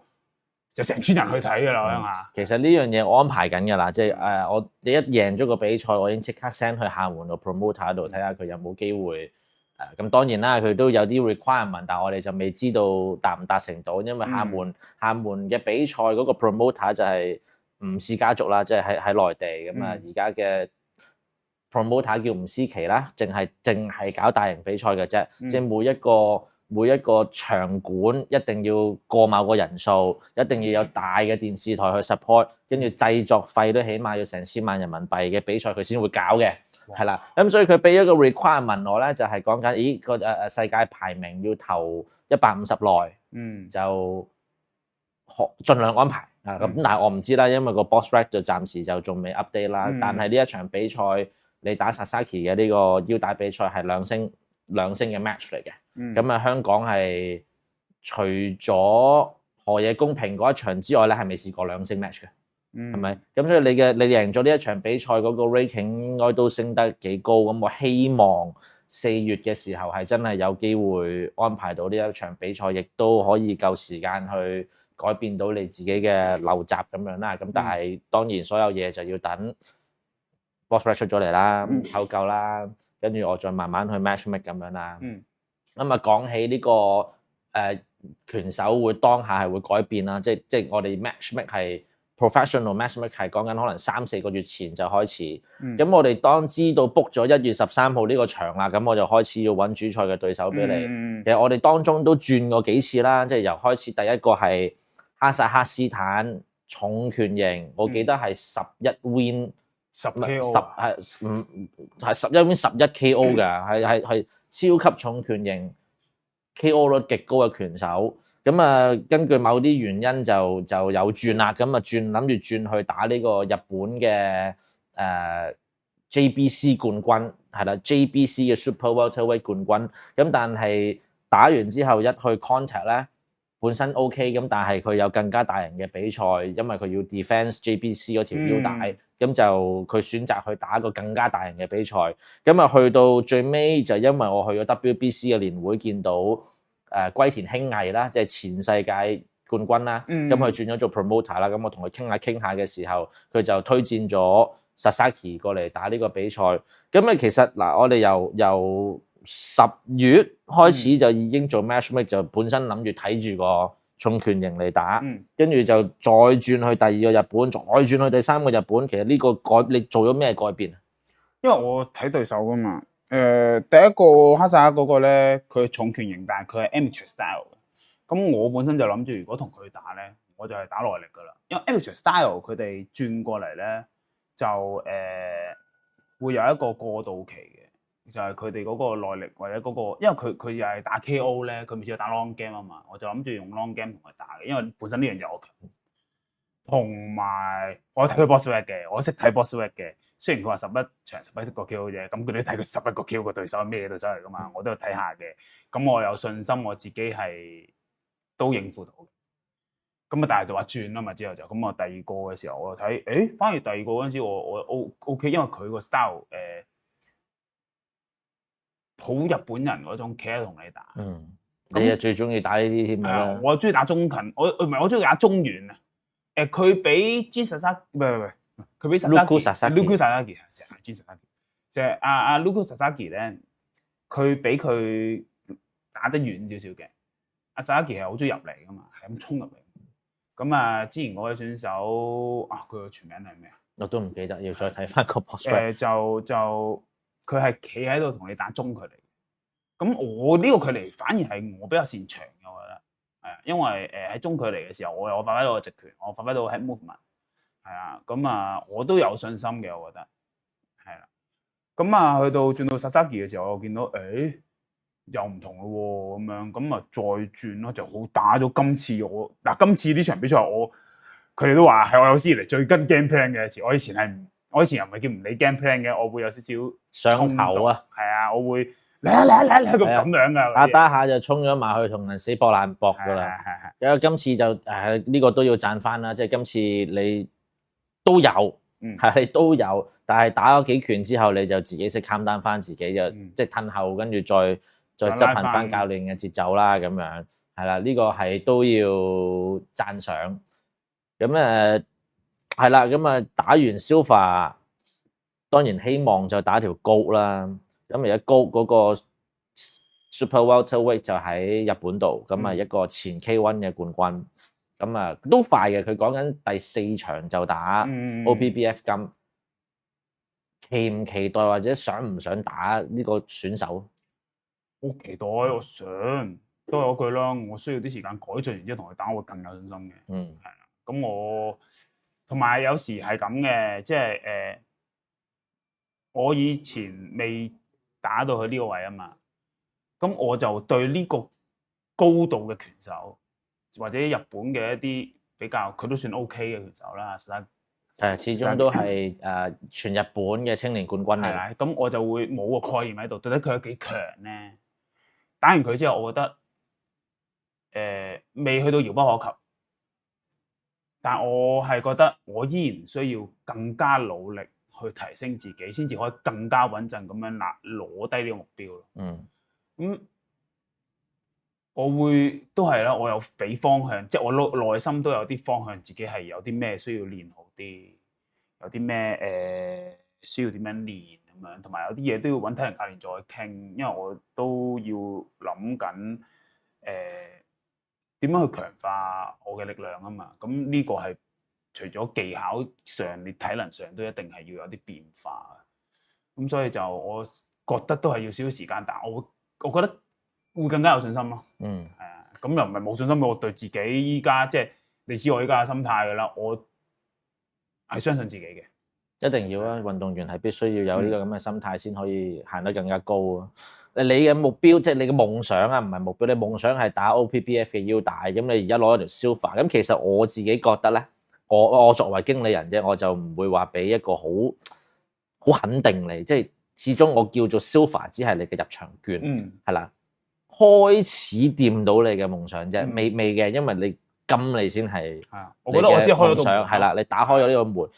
就成村人去睇㗎啦，我想其實呢樣嘢我安排緊㗎啦，即係你一贏咗個比賽，我已經即刻 send 去廈門個 promoter 度睇下佢有冇機會。咁當然啦，佢都有啲 requirement，但係我哋就未知道達唔達成到，因為廈門嘅比賽嗰個 promoter 就係吳氏家族啦，即係喺內地咁啊。而家嘅 promoter 叫吳思琪啦，淨係搞大型比賽嘅啫，即係每一個場館一定要過某個人數，一定要有大嘅電視台去 support， 跟住製作費都起碼要成千萬人民幣嘅比賽佢先會搞嘅，係啦。咁所以佢俾咗個 requirement 我咧，就係講緊，個世界排名要頭150內，就盡量安排。咁但係我唔知啦，因為個 box rec 就暫時就仲未 update 啦。但係呢一場比賽，你打 Sasaki 嘅呢個腰帶比賽係兩星嘅 match 嚟嘅。咁啊，香港係除咗何野公平嗰一場之外咧，係未試過兩星 match 嘅，係咪？咁所以你贏咗呢一場比賽嗰個 rating 應該都升得幾高。咁我希望4月嘅時候係真係有機會安排到呢一場比賽，亦都可以夠時間去改變到你自己嘅陋習咁樣啦。咁但係當然所有嘢就要等 box rec 出咗嚟啦，湊夠啦，跟住我再慢慢去 match make 咁樣啦。咁啊，講起呢個拳手會當下係會改變啦，即係我哋 match make 係 professional match make 係講緊可能3-4個月前就開始。咁我哋當知道 book 咗1月13號呢個場啦，咁我就開始要揾主賽嘅對手俾你。其實我哋當中都轉過幾次啦，即係由開始第一個係哈薩克斯坦重拳營，我記得係11 win 10 KO， 係11 win 11 KO 嘅，係超級重拳營 KO 率極高嘅拳手。咁啊，根據某啲原因就有轉啦，咁啊諗住轉去打呢個日本嘅JBC 冠軍，係啦 JBC 嘅 Super Welterweight 冠軍。咁但係打完之後一去 contact 咧，本身 OK， 咁但係佢有更加大型嘅比賽，因為佢要 defense JBC 嗰條腰帶，咁就佢選擇去打一個更加大型嘅比賽。咁啊去到最尾就因為我去咗 WBC 嘅年會見到龜田興毅啦，即係前世界冠軍啦，咁佢轉咗做 promoter 啦，咁我同佢傾下嘅時候，佢就推薦咗 Sasaki 過嚟打呢個比賽。咁啊其實嗱，我哋由10月開始就已經做 match make，就本身諗住睇住個重拳營嚟打，跟住就再轉去第二個日本，再轉去第三個日本。其實呢個你做咗咩改變啊？因為我睇對手噶嘛，第一個哈薩克嗰個咧，佢重拳營，但係佢係 amateur style 嘅。咁我本身就諗住，如果同佢打咧，我就係打耐力噶啦。因為 amateur style 佢哋轉過嚟咧，就會有一個過渡期嘅。就係佢哋嗰個耐力或者嗰個，因為佢又係打 KO 咧，佢每次要打 long game 啊嘛，我就諗住用 long game 同佢打嘅，因為本身呢樣嘢我強，同埋我睇佢 boss fight 嘅，我識睇 boss fight 嘅。雖然佢話11場11個 KO 啫，咁佢哋睇佢11個 KO 個對手係咩對手嚟噶嘛，我都有睇下嘅。咁我有信心我自己係都應付到嘅。咁啊，但係就話轉啦嘛，之後就咁我第二個嘅時候我睇，誒反而第二個嗰陣時我 OK，因為佢個 style 好日本人嗰種企喺度同你打。你啊最中意打呢啲添啦。我中意打中近，我唔係我中意打中遠啊。佢比 Jin Sasaki 唔係。佢俾 Luku Sasaki 成日 Jin Sasaki， 就係阿 Luku Sasaki 咧，佢比佢打得遠少少嘅。阿 Sasaki 係好中意入嚟噶嘛，係咁衝入嚟。咁啊，之前嗰位選手啊，佢個全名係咩啊？我都唔記得，要再睇翻個 box。就佢係企喺度同你打中距離。咁我呢個距離反而係我比較擅長嘅，我覺得係啊，因為喺中距離嘅時候，我發揮到個直拳，我發揮到 head movement。係啊，咁啊，我都有信心嘅，我覺得係啦。咁啊，轉到 Sasaki 嘅時候，我見到又唔同咯喎，咁樣咁啊，再轉咯，就好打咗。今次呢場比賽，佢哋都話係我有史以嚟最跟 game plan 嘅一次。我以前又唔係叫唔理 game plan 嘅，我會有少少上頭啊。係啊，我會嚟咁樣噶。打下就衝咗埋去同人死搏爛搏噶啦。因為今次就呢個都要讚翻啦，即係今次你都有，你都有，但係打咗幾拳之後，你就自己識 calm down 翻自己，就即係褪後，跟住再執行翻教練嘅節奏啦，咁樣係啦，呢個係都要讚賞。咁係啦，咁打完 Silver，當然希望就打條高啦。咁而家高嗰個 Super Welterweight 就喺日本度，咁一個前 K1 嘅冠軍。咁都快嘅，佢講緊第4場就打 OPBF 金，期唔期待或者想唔想打呢個選手？好期待，我想都係嗰句啦，我需要啲時間改進，然之後同佢打，我會更有信心嘅。係啦，咁我同埋有時係咁嘅，即係我以前未打到佢呢個位啊嘛，咁我就對呢個高度嘅拳手，或者日本嘅一啲比較佢都算 OK 嘅拳手啦，始終都係全日本嘅青年冠軍嚟。係啦，咁我就會冇個概念喺度，到底佢有幾強咧？打完佢之後，我覺得未去到遙不可及，但我係覺得我依然需要更加努力去提升自己，先至可以更加穩陣咁樣攞低呢個目標咯。咁我會都係啦，我有俾方向，即係我內心都有啲方向，自己係有啲咩需要練好啲，有啲咩需要點樣練咁樣，同埋有啲嘢都要揾體能教練再傾，因為我都要諗緊點樣去強化我嘅力量啊嘛。咁呢個係除咗技巧上，你體能上都一定係要有啲變化。咁所以就我覺得都係要少少時間，但我覺得會更加有信心咯。係啊，咁又唔係冇信心嘅，我對自己依家即係你知我依家嘅心態㗎啦，我係相信自己嘅。一定要啊！運動員係必須要有呢個咁嘅心態，先可以行得更加高啊！你嘅目標即係你嘅夢想啊，唔係目標。你夢想係打 OPBF 嘅腰帶，咁你而家攞一條 Silver，咁其實我自己覺得咧，我作為經理人啫，我就唔會話俾一個好肯定你，即係始終我叫做 Silver，只係你嘅入場券，係啦，開始掂到你嘅夢想啫，未嘅，因為你金你先係，我覺得我只係開咗夢，係啦，你打開咗呢個門。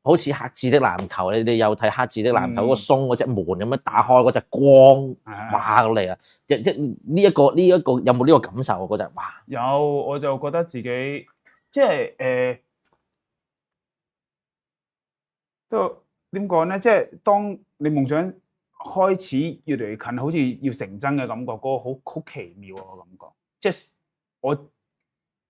好似黑子的籃球，你哋有睇黑子的籃球嗰個松嗰隻門咁樣打開嗰隻光，哇到嚟啊！呢一個有冇呢個感受？嗰隻哇有，我就覺得自己即係都點講咧？即係當你夢想開始越嚟越近，好似要成真嘅感覺，嗰個好奇妙嘅感覺。即係我。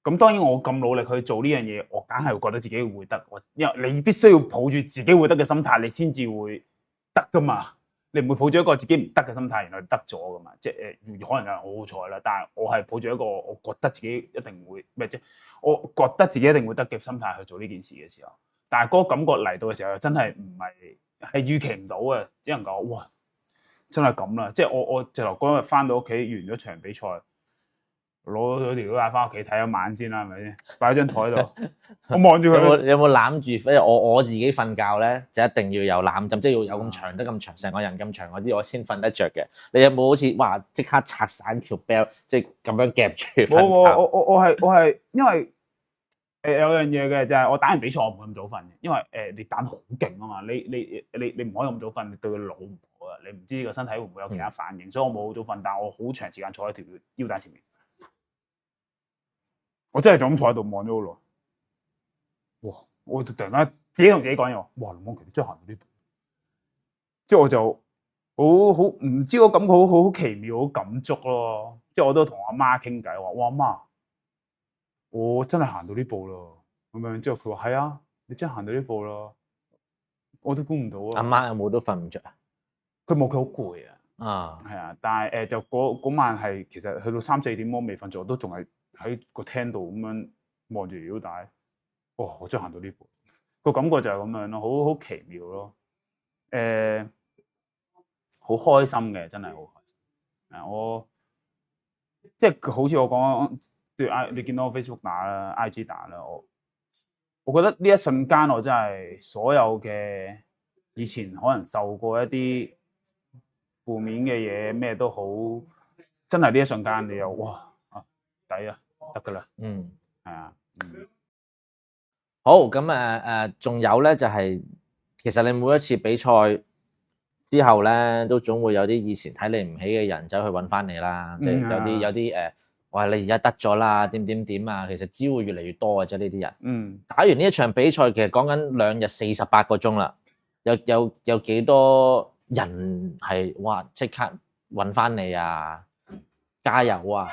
咁當然我咁努力去做呢樣嘢，我梗係會覺得自己會得。因為你必須要抱住自己會得嘅心態，你先至會得噶嘛。你唔會抱住一個自己唔得嘅心態，然後得咗噶嘛。即係可能有人好好彩啦，但係我係抱住一個我覺得自己一定會咩啫？我覺得自己一定會得嘅心態去做呢件事嘅時候，但係嗰個感覺嚟到嘅時候，真係唔係預期唔到嘅，只能講哇真係咁啦，即係我直頭嗰日翻到屋企完咗場比賽，攞咗條腰帶翻屋企睇一晚先啦，係咪先？擺喺張台度，我望住佢。有冇攬住？因為我自己瞓覺咧，就一定要有攬枕，即係要有咁長得咁長，成個人咁長嗰啲，我先瞓得着嘅。你有冇好似話即刻拆散條 belt，即係咁樣夾住瞓覺？我係因為有樣嘢嘅就係我打完比賽我唔會咁早瞓嘅，因為你打得好勁啊嘛，你唔可以咁早瞓，你對個腦唔好啊，你唔知個身體會唔會有其他反應，所以我冇好早瞓，但係我好長時間坐喺條腰帶前面，我真係就咁坐喺度望咗好耐。哇！我就突然間自己同自己講嘢話：哇！林邦強你真係行到呢步，即係我就好唔知我感覺好奇妙，好感觸咯。即係我都同我阿媽傾偈話：哇阿媽，我真係行到呢步咯。咁樣之後佢話：係啊，你真係行到呢步咯。我都估唔到啊！阿媽有冇都瞓唔着啊？佢冇，佢好攰啊。啊，係啊，但係就嗰晚係其實去到3-4點我未瞓着，我都仲係喺個廳度咁樣望住條腰帶。哇！我真係行到呢步，個感覺就係咁樣咯，好奇妙咯。好開心嘅，真係好開心。我即係好似我講，你見到我 Facebook 打啦，IG 打啦，我覺得呢一瞬間我真係所有嘅以前可能受過一啲負面嘅嘢咩都好，真係呢一瞬間你又哇抵啊，得㗎啦。嗯，係啊，好咁仲有咧就係、其實你每一次比賽之後咧，都總會有啲以前睇你唔起嘅人走去揾翻你啦，即係有啲話你而家得咗啦，點啊，其實只會越嚟越多嘅啫呢啲人。打完呢一場比賽，其實講緊2日48個鐘啦，有幾多人係哇即刻揾翻你啊，加油啊！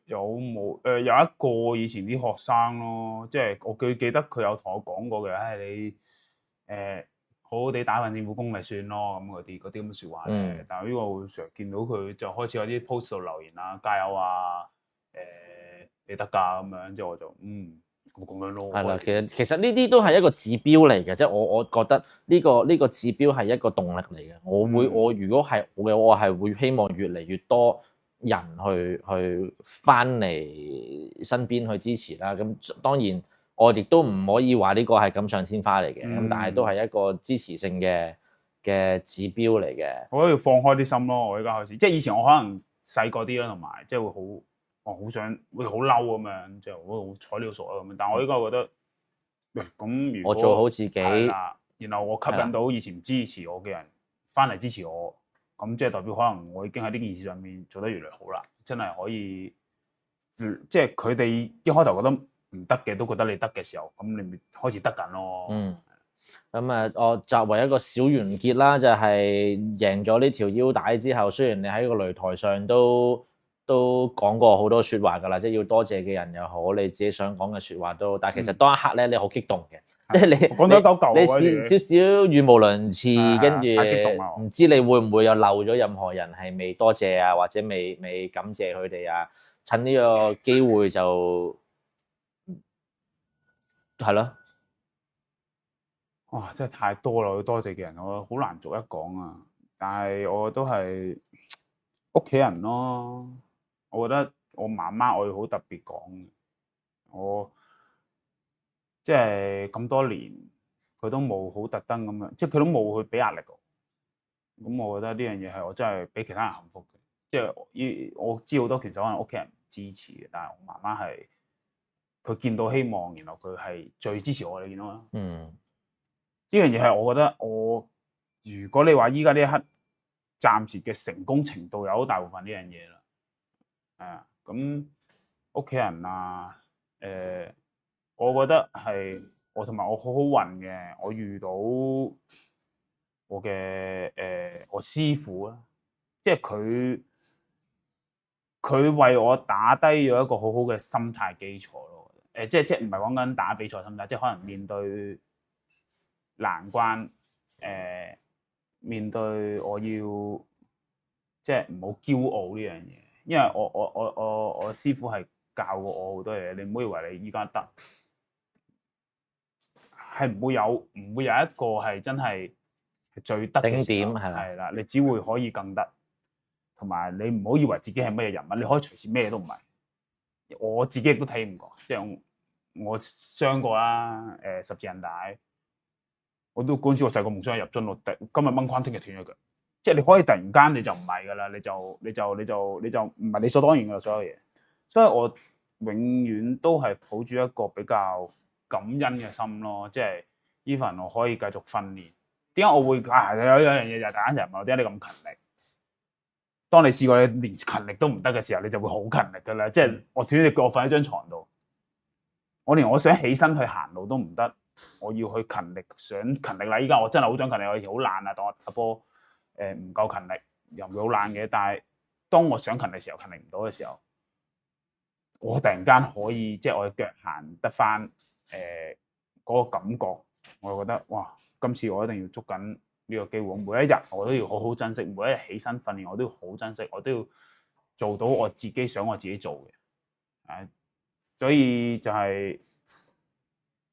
有冇有一個以前啲學生咯，即係我記得佢有同我講過嘅，你好好地打份政府工咪算咯，咁嗰啲咁嘅説話咧。但係呢個我成日見到佢就開始有啲 post 度留言啊，加油啊，你得㗎咁樣，之後我就咁樣咯。係啦，其實呢啲都係一個指標嚟嘅，即係我覺得呢個指標係一個動力嚟嘅。我如果係我嘅，我係會希望越嚟越多人去翻嚟身邊去支持啦。咁當然我亦都唔可以話呢個係錦上添花嚟嘅，咁但係都係一個支持性嘅指標嚟嘅。我都要放開啲心咯，我而家開始，即係以前我可能細個啲啦，同埋即係會好想會好嬲咁樣，即係好睬你傻啊咁樣。但係我依家覺得，喂咁如果我做好自己，然後我吸引到以前支持我嘅人翻嚟支持我，咁即係代表可能我已經喺呢件事上面做得越嚟越好啦，真係可以，即係佢哋一開頭覺得唔得嘅，都覺得你得嘅時候，咁你咪開始得緊咯。咁我作為一個小完結啦，就係贏咗呢條腰帶之後，雖然你喺個擂台上都講過好多説話㗎啦，即係要多謝嘅人又好，你自己想講嘅説話都，但係其實當一刻咧，你好激動嘅，即係你講到一嚿嚿，你少少語無倫次，跟住太激動啦，唔知你會唔會又漏咗任何人係未多謝啊，或者未感謝佢哋啊？趁呢個機會就係咯。哇！真係太多啦，要多謝嘅人，我好難逐一講啊。但係我都係屋企人咯。我覺得我媽媽我要好特別講嘅，我即係咁多年佢都冇好特登咁樣，即係佢都冇去俾壓力我。咁我覺得呢樣嘢係我真係比其他人幸福嘅。即係我知好多其實可能屋企人唔支持嘅，但係我媽媽係佢見到希望，然後佢係最支持我。你見到嗎？呢樣嘢係我覺得如果你話依家呢一刻暫時嘅成功程度有好大部分呢樣嘢啦，咁屋企人啊，我覺得係我同埋我好好運嘅，我遇到我嘅我師傅啊，即係佢為我打低咗一個好好嘅心態基礎咯，即係唔係講緊打比賽心態，即係可能面對難關，面對我要即係唔好驕傲呢樣嘢，因為我師傅係教過我好多嘢，你唔好以為你依家得係唔會有一個係真係最得嘅頂點時候係啦係啦，你只會可以更得，同埋你唔好以為自己係咩人物，你可以隨時咩都唔係。我自己亦都體驗過，即係我傷過啦，十字韌帶，我都嗰陣時我細個夢想入樽，我今日掹框，聽日斷咗腳，即係你可以突然間你就唔係噶啦，你就唔係理所當然噶啦所有嘢，所以我永遠都係抱住一個比較感恩嘅心咯，即係 even 我可以繼續訓練。點解我會有樣嘢就係大家成日問我點解你咁勤力？當你試過你連勤力都唔得嘅時候，你就會好勤力噶啦。即係我斷咗隻腳，我瞓喺張床度，我連我想起身去行路都唔得，我要去勤力，想勤力啦。依家我真係好想勤力，我以前好懶啊，當我打波唔夠勤力，又唔會好懶嘅。但係當我想勤力嘅時候，勤力唔到嘅時候，我突然間可以即係我嘅腳行得翻嗰個感覺，我就覺得哇！今次我一定要捉緊呢個機會，每一日我都要好好珍惜，每一日起身訓練我都要好珍惜，我都要做到我自己想我自己做嘅。所以就係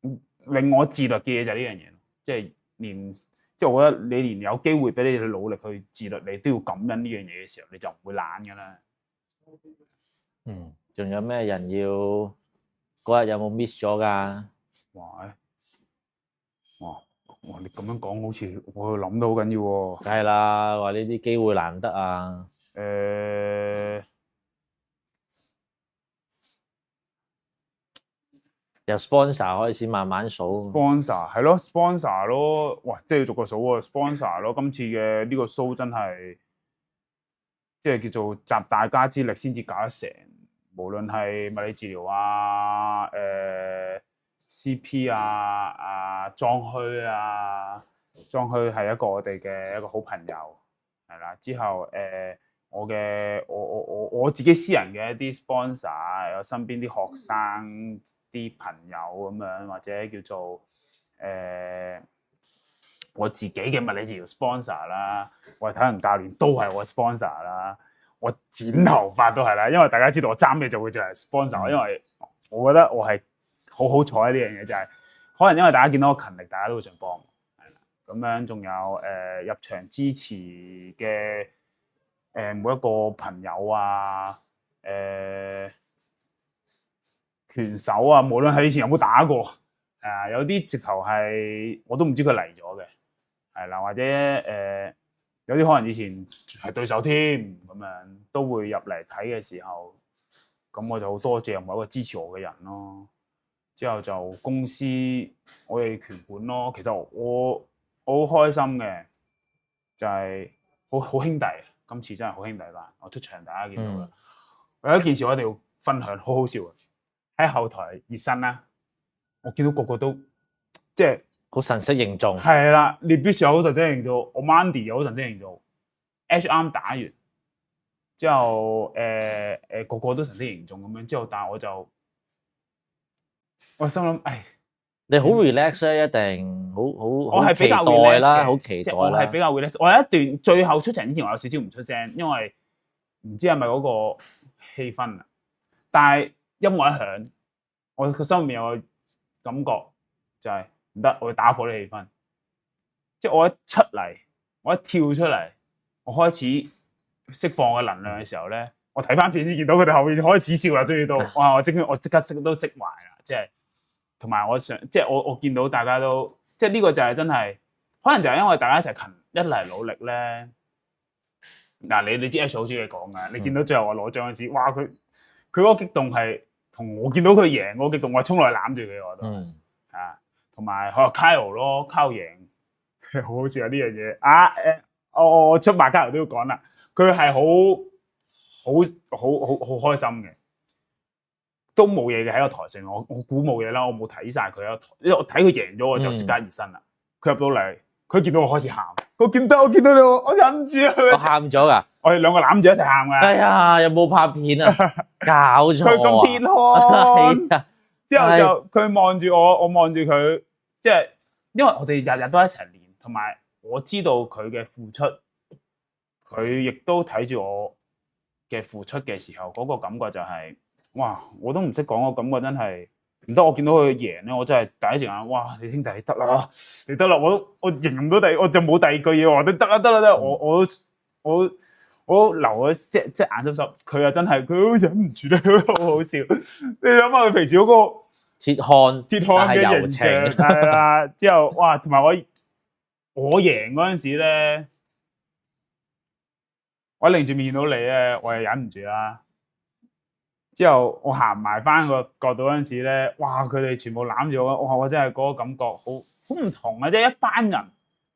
令我自律嘅嘢就係呢樣嘢，即係我覺得你連有機會俾你去努力去自律，你都要感恩呢樣嘢嘅時候，你就唔會懶噶啦。仲有咩人要嗰日有冇 miss 咗㗎？哇！你咁樣講好似我諗到好緊要喎。梗係啦，話呢啲機會難得啊。由 sponsor 開始慢慢數。sponsor 係咯 ，sponsor 咯，哇！即係要逐個數喎 ，sponsor 咯。今次嘅呢個 show 真係即係叫做集大家之力先至搞得成，無論係物理治療啊、CP 啊、莊虛啊，莊虛係一個我哋嘅一個好朋友，係啦。之後我自己私人嘅一啲 sponsor，有身邊啲學生啲朋友咁樣，或者叫做我自己嘅物理治療 sponsor 啦，我係體能教練都係我 sponsor 啦，我剪頭髮都係啦，因為大家知道我爭咩就會做係 sponsor，因為我覺得我係好好彩呢樣嘢，就係可能因為大家見到我勤力，大家都會想幫，係啦。咁樣仲有入場支持嘅每一個朋友啊，拳手啊，無論係以前有冇打過，有啲直頭係我都唔知佢嚟咗嘅，係啦，或者有啲可能以前係對手添，咁樣都會入嚟睇嘅時候，咁我就好多謝某一個支持我嘅人咯。之後就公司我哋拳館咯，其實我好開心嘅，就係好兄弟，今次真係好兄弟班，我出場大家見到啦。有一件事我一定要分享，好好笑啊！喺後台熱身啦，我見到個個都即係好神色凝重。係啦，列表又好神色凝重，我 Mandy 又好神色凝重 ，H 啱打完之後，個個都神色凝重咁樣，之後但係我心諗，你好 relax 咧，一定好期我係比較待啦， relax 好期待我係啦。比較 relax。我有一段最後出場之前，我有少少唔出聲，因為唔知係咪嗰個氣氛啊。但係音樂一響，我個心入面有個感覺就係唔得，我要打破啲氣氛。即係我一出嚟，我一跳出嚟，我開始釋放我嘅能量嘅時候咧，我睇翻片先見到佢哋後面開始笑啦，終於到哇！我即刻都釋懷啦，即係同埋我想，即係我見到大家都，即係呢個就係真係，可能就係因為大家一齊一嚟努力咧。嗱，你知 H 好少嘢講㗎，你見到最後我攞獎嗰時，哇！佢嗰個激動係同我見到佢贏嗰個激動，我衝落去攬住佢我都同埋佢話 Kyle 咯 ，Kyle 贏，好好笑啊呢樣嘢我出馬 Kyle 都要講啦，佢係好開心嘅，都冇嘢嘅喺個台上面，我估冇嘢啦，我冇睇晒佢喺個台，因為我睇佢贏咗我就即刻熱身啦。佢入到嚟，佢見到我開始喊，我見到你，我忍唔住啊！我喊咗噶，我哋兩個攬住一齊喊噶。哎呀，有冇拍片啊？搞錯啊！佢咁健康，之後就佢望住我望住佢，即係因為我哋日日都一齊練，同埋我知道佢嘅付出，佢亦都睇住我嘅付出嘅時候，嗰個感覺就係哇！我都唔識講，個感覺真係唔得，我見到佢贏咧，我真係第一時間，哇！你兄弟你得啦，你得啦，我形容唔到我就冇第二句嘢話，你得啦得啦得啦，我都流咗即眼濕濕，佢又真係佢都忍唔住咧，好好笑。你諗下佢平時嗰個鐵漢嘅柔形象係啦，之後哇，同埋我贏嗰陣時咧，我擰住面見到你咧，我又忍唔住啦。之後我行埋翻個角度嗰陣時咧，哇！佢哋全部攬住我，哇！我真係嗰個感覺好唔同啊！即係一班人，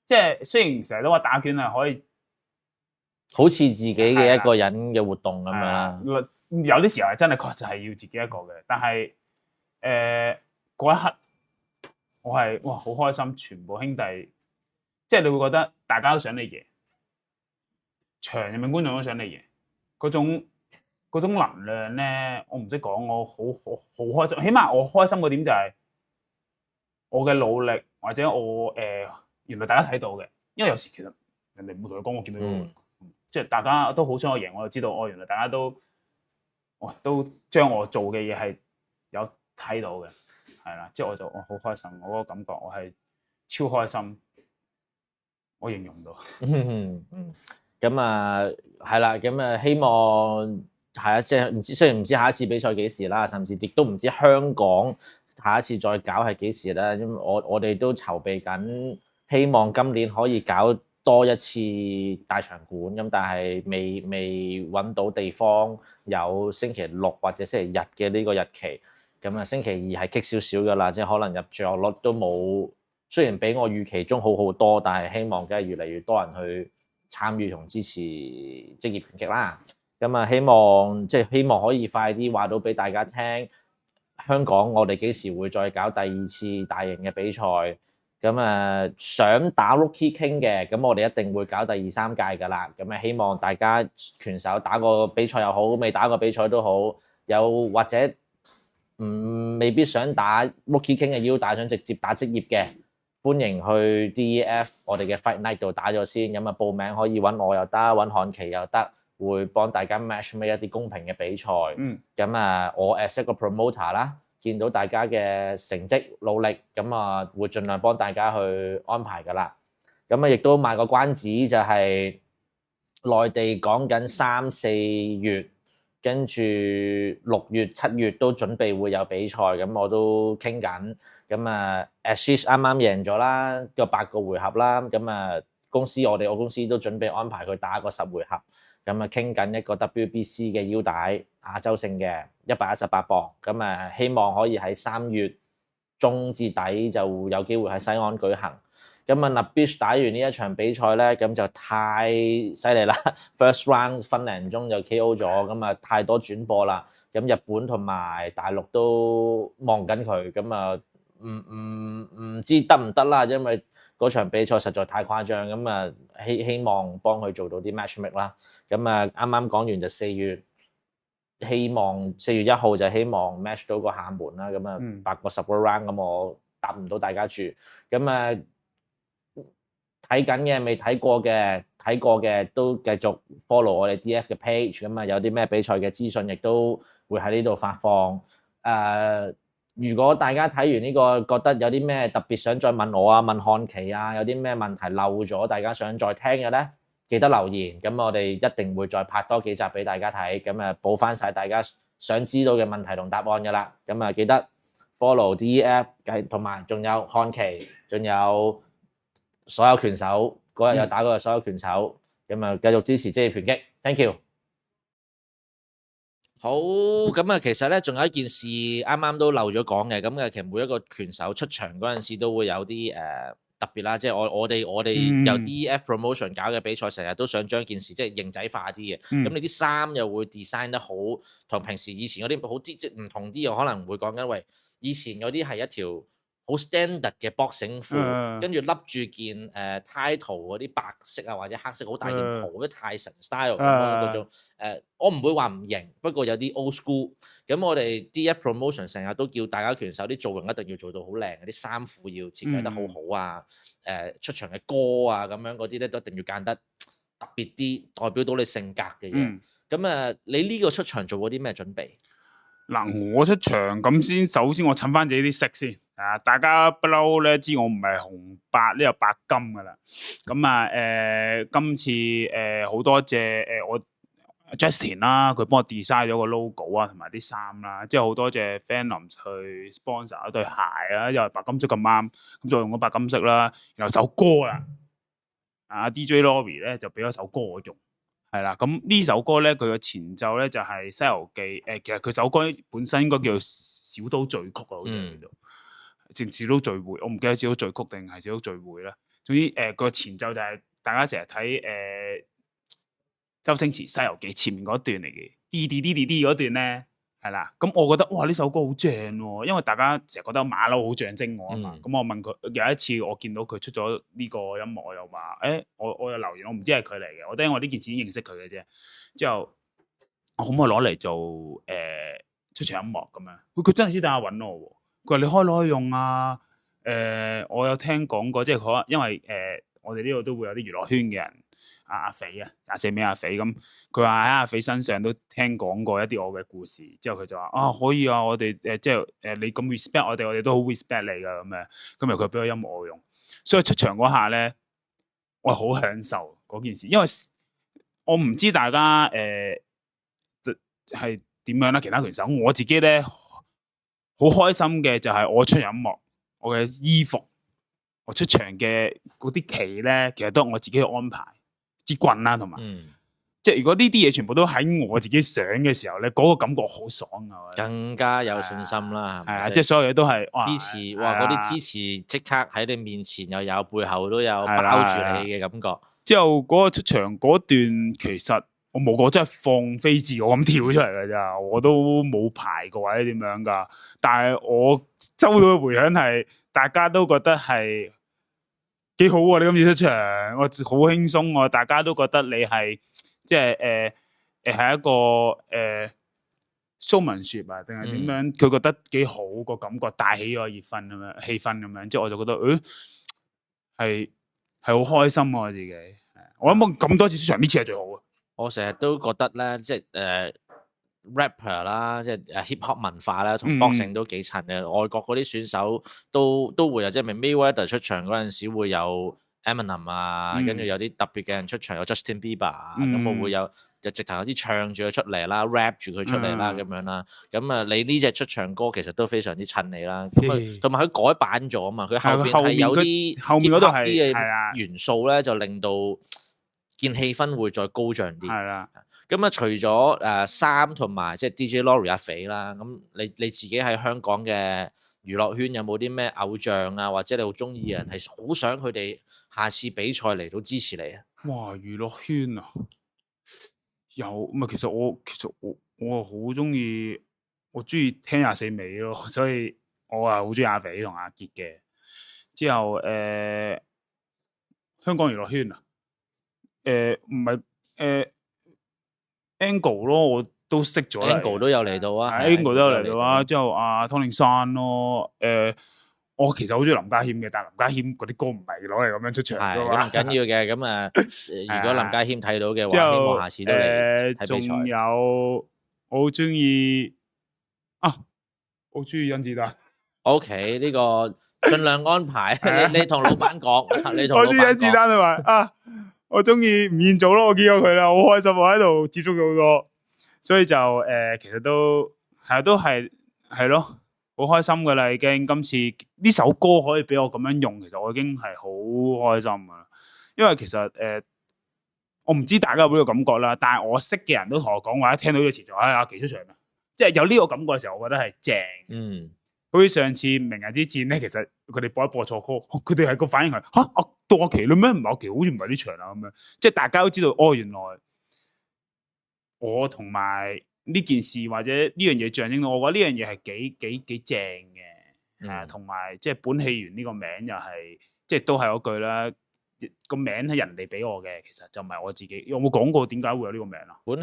即係雖然成日都話打拳係可以好似自己嘅一個人嘅活動咁樣。有啲時候係真係確實係要自己一個嘅，但係嗰一刻我係哇好開心，全部兄弟，即係你會覺得大家都想你贏，場入面觀眾都想你贏，嗰種能量咧，我唔識講，我好開心。起碼我開心個點就係我嘅努力，或者我原來大家睇到嘅。因為有時其實人哋唔會同佢講，我見到即係大家都好想我贏，我就知道原來大家都將我做嘅嘢係有睇到嘅，係啦。即係我好開心，我嗰個感覺我係超開心，我形容唔到。咁啊係啦，咁啊希望。係啊，即係唔知，雖然唔知下一次比賽幾時啦，甚至亦都唔知香港下一次再搞係幾時啦。因為我哋都籌備緊，希望今年可以搞多一次大場館咁，但係未揾到地方有星期六或者星期日嘅呢個日期。咁啊，星期二係棘少少㗎啦，即係可能入座率都冇，雖然比我預期中好好多，但係希望梗係越嚟越多人去參與同支持職業拳擊啦。咁啊，希望可以快啲話到俾大家聽，香港我哋幾時會再搞第二次大型嘅比賽？咁啊，想打 Rookie King 嘅，咁我哋一定會搞第2、3屆㗎啦。咁啊，希望大家拳手打個比賽又好，未打過比賽都好，有或者未必想打 Rookie King 嘅腰帶，想直接打職業嘅，歡迎去 DEF 我哋嘅 Fight Night 度打咗先。咁啊，報名可以揾我又得，揾漢奇又得。會幫大家 match 一啲公平嘅比賽，咁啊，我 as 一個 promoter 啦，見到大家嘅成績努力，咁啊會盡量幫大家去安排㗎啦。咁啊，亦都賣個關子，就係內地講緊3、4月，跟住6月、7月都準備會有比賽，咁我都傾緊。咁啊 Ashish 啱啱贏咗啦，個8個回合啦，咁啊我公司都準備安排佢打個10回合。咁啊，傾緊一個 WBC 嘅腰帶亞洲性嘅118磅，咁啊希望可以喺3月中至底就有機會喺西安舉行。咁啊，Nabish 打完呢一場比賽咧，咁就太犀利啦 ！First round 分零鐘就 KO 咗，咁啊太多轉播啦。咁日本同埋大陸都望緊佢，咁啊唔知得唔得啦，因為嗰場比賽實在太誇張，咁啊希望幫佢做到啲 matchmake 啦。咁啊啱啱講完就4月，希望4月1號就希望 match 到個廈門啦。咁啊8個10個 round，咁我答唔到大家住。咁啊睇緊嘅未睇過嘅，睇過嘅都繼續 follow 我哋 DF 嘅 page。咁啊有啲咩比賽嘅資訊亦都會喺呢度發放。如果大家睇完呢個覺得有啲咩特別想再問我啊，問漢奇啊，有啲咩問題漏咗，大家想再聽嘅咧，記得留言，咁我哋一定會再拍多幾集俾大家睇，咁啊補翻晒大家想知道嘅問題同答案噶啦，咁啊記得 follow DEF， 同埋仲有漢奇，仲有所有拳手嗰日有打過嘅所有拳手，咁啊繼續支持職業拳擊 ，thank you。好，咁啊，其實咧仲有一件事啱啱都漏咗講嘅，咁其實每一個拳手出場嗰陣時都會有啲特別啦，即係我哋由 DEF Promotion 搞嘅比賽，成日都想將件事即係型仔化啲嘅，咁你啲衫又會 design 得好，同平時以前嗰啲好啲即係唔同啲，又可能會講緊喂，以前嗰啲係一條好 standard 嘅 boxing 褲，跟住笠住件title 嗰啲白色啊或者黑色好大件袍，啲泰神 style 咁嗰種我唔會話唔型，不過有啲 old school。咁我哋 DEF Promotion 成日都叫大家拳手啲造型一定要做到好靚，啲衫褲要設計得好好啊，出場嘅歌啊咁樣嗰啲咧都一定要揀得特別啲，代表到你性格嘅嘢。咁你呢個出場做過啲咩準備？嗱，我出場咁先，首先我襯翻自己啲色先。大家不嬲咧知我唔係紅白呢個白金噶啦。咁今次好多謝我 Justin 啦，佢幫我 design 咗個 logo 啊，同埋啲衫啦。之後好多謝 Phantoms 去 sponsor 一對鞋啊，又係白金色咁啱，咁就用咗白金色啦。然後首歌啦，DJ Lori 咧就俾咗首歌我用。係啦，咁呢首歌咧，佢嘅前奏咧就係《西遊記》其實佢首歌本身應該叫做小島序曲啊，好似叫做，正小島聚會，我唔記得小島序曲定係小島聚會啦。總之個前奏就係大家成日睇周星馳《西遊記》前面嗰段嚟嘅，啲嗰段咧。係啦，咁我覺得哇呢首歌好正喎，因為大家成日覺得馬騮好象徵我啊嘛，咁我問佢有一次我見到佢出咗呢個音樂，我又話我有留言，我唔知係佢嚟嘅，我因為我呢件事已經認識佢嘅啫。之後我可唔可以攞嚟做出場音樂咁樣？佢真係先等下揾我喎，佢話你攞去用啊。我有聽講過，即係佢因為我哋呢度都會有啲娛樂圈嘅人。阿肥啊，24尾阿肥咁，佢話喺阿肥身上都聽講過一啲我嘅故事，之後佢就話可以啊，我哋即係你咁 respect 我哋都好 respect 你噶咁樣，咁又佢俾個音樂我用，所以出場嗰下咧，我好享受嗰件事，因為我唔知大家係點樣啦，其他拳手我自己咧好開心嘅就係我出音樂，我嘅衣服，我出場嘅嗰啲旗咧，其實都係我自己去安排。支棍啦，同埋，即係如果呢啲嘢全部都喺我自己想嘅時候咧，嗰個感覺好爽啊！更加有信心啦，係啊，即係所有嘢都係支持，哇！嗰啲支持即刻喺你面前又有，背後都有包住你嘅感覺。之後嗰個出場嗰段，其實我冇個真係放飛自我咁跳出嚟㗎咋，我都冇排過或者點樣㗎。但係我收到嘅回響係，大家都覺得係。幾好喎！你今次出場，我好輕鬆喎，大家都覺得你係即係係一個showmanship啊，定係點樣？佢覺得幾好個感覺，帶起咗熱氛咁樣，氣氛咁樣，即係我就覺得，係好開心我自己。我諗咁多次出場，呢次係最好嘅。我成日都覺得咧，即係rapper 啦，即係hip hop 文化啦，同 boxing 都幾襯嘅。外國嗰啲選手都會有，即係 Mayweather 出場嗰陣時會有 Eminem 啊，跟住有啲特別嘅人出場，有 Justin Bieber 啊，咁我會有就直頭有啲唱住佢出嚟啦，rap 住佢出嚟啦，咁樣啦。咁你呢隻出場歌其實都非常之襯你啦。咁同埋佢改版咗啊嘛，佢後邊係有啲後面嗰度係嘅元素咧，就令到件氣氛會再高漲啲。係啦。咁啊，除咗衫同埋即係 DJ Lori 阿肥啦，咁你自己喺香港嘅娛樂圈有冇啲咩偶像啊，或者你好中意嘅人係好想佢哋下次比賽嚟到支持你啊？哇！娛樂圈啊，有唔係？其實我好中意，我中意聽24尾咯，所以我啊好中意阿肥同阿傑嘅。之後香港娛樂圈啊，唔係Angle 咯，我都識咗啦。Angle 都有嚟到啊 ，Angle 都有嚟到啊。之後湯令山咯，我其實好中意林家謙嘅，但係林家謙嗰啲歌唔係攞嚟咁樣出場㗎嘛。唔緊要嘅，咁如果林家謙睇到嘅話，希望下次都嚟睇比賽。仲有我好中意我中意甄子丹。OK， 呢個盡量安排。你同老闆講，你同我中意甄子丹同埋我中意吳彥祖咯，我見過佢啦，好開心，我喺度接觸咗好多，所以就其實都係咯，好開心噶啦已經。今次呢首歌可以俾我咁樣用，其實我已經係好開心噶啦。因為其實我唔知大家有冇呢個感覺啦，但係我識嘅人都同我講話，一聽到呢個詞就阿奇出場啦，即係有呢個感覺嘅時候，我覺得係正。好似上次明日之戰咧，其實佢哋播錯歌，佢哋係個反應係到阿奇啦咩？唔係阿奇，好似唔係呢場啊咁樣。即係大家都知道，原來我同埋呢件事或者呢樣嘢象徵到，我覺得呢樣嘢係幾正嘅。同埋即係本戲員呢個名又係，即係都係嗰句啦。個名係人哋俾我嘅，其實就唔係我自己。有冇講過點解會有呢個名啊？本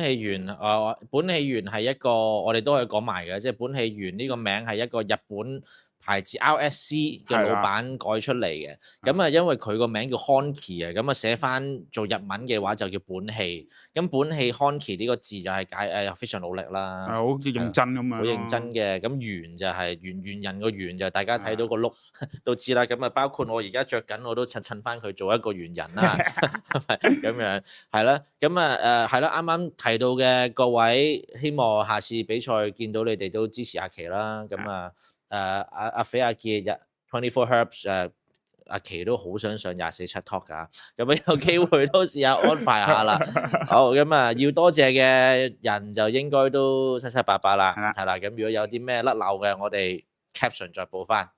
戲員係一個，我哋都可以講埋嘅，即係本戲員呢個名係一個日本牌子 RSC 嘅老闆改出嚟嘅。咁啊，因為佢個名叫 Honky 啊，咁啊寫翻做日文嘅話就叫本氣。咁本氣 Honky 呢個字就係解非常努力啦，好認真咁樣，好認真嘅。咁圓就係圓人個圓就大家睇到個碌都知啦。咁啊，包括我而家着緊我都襯翻佢做一個圓人啦，咁樣係啦。咁啊係啦，啱啱提到嘅各位，希望下次比賽見到你哋都支持阿奇啦。咁啊阿肥阿傑 24 Herbs 阿奇都好想上24-7 talk 㗎，咁有機會都試下安排下啦。好，咁啊要多謝嘅人就應該都七七八八啦，係啦。咁如果有啲咩甩漏嘅，我哋 caption 再補翻。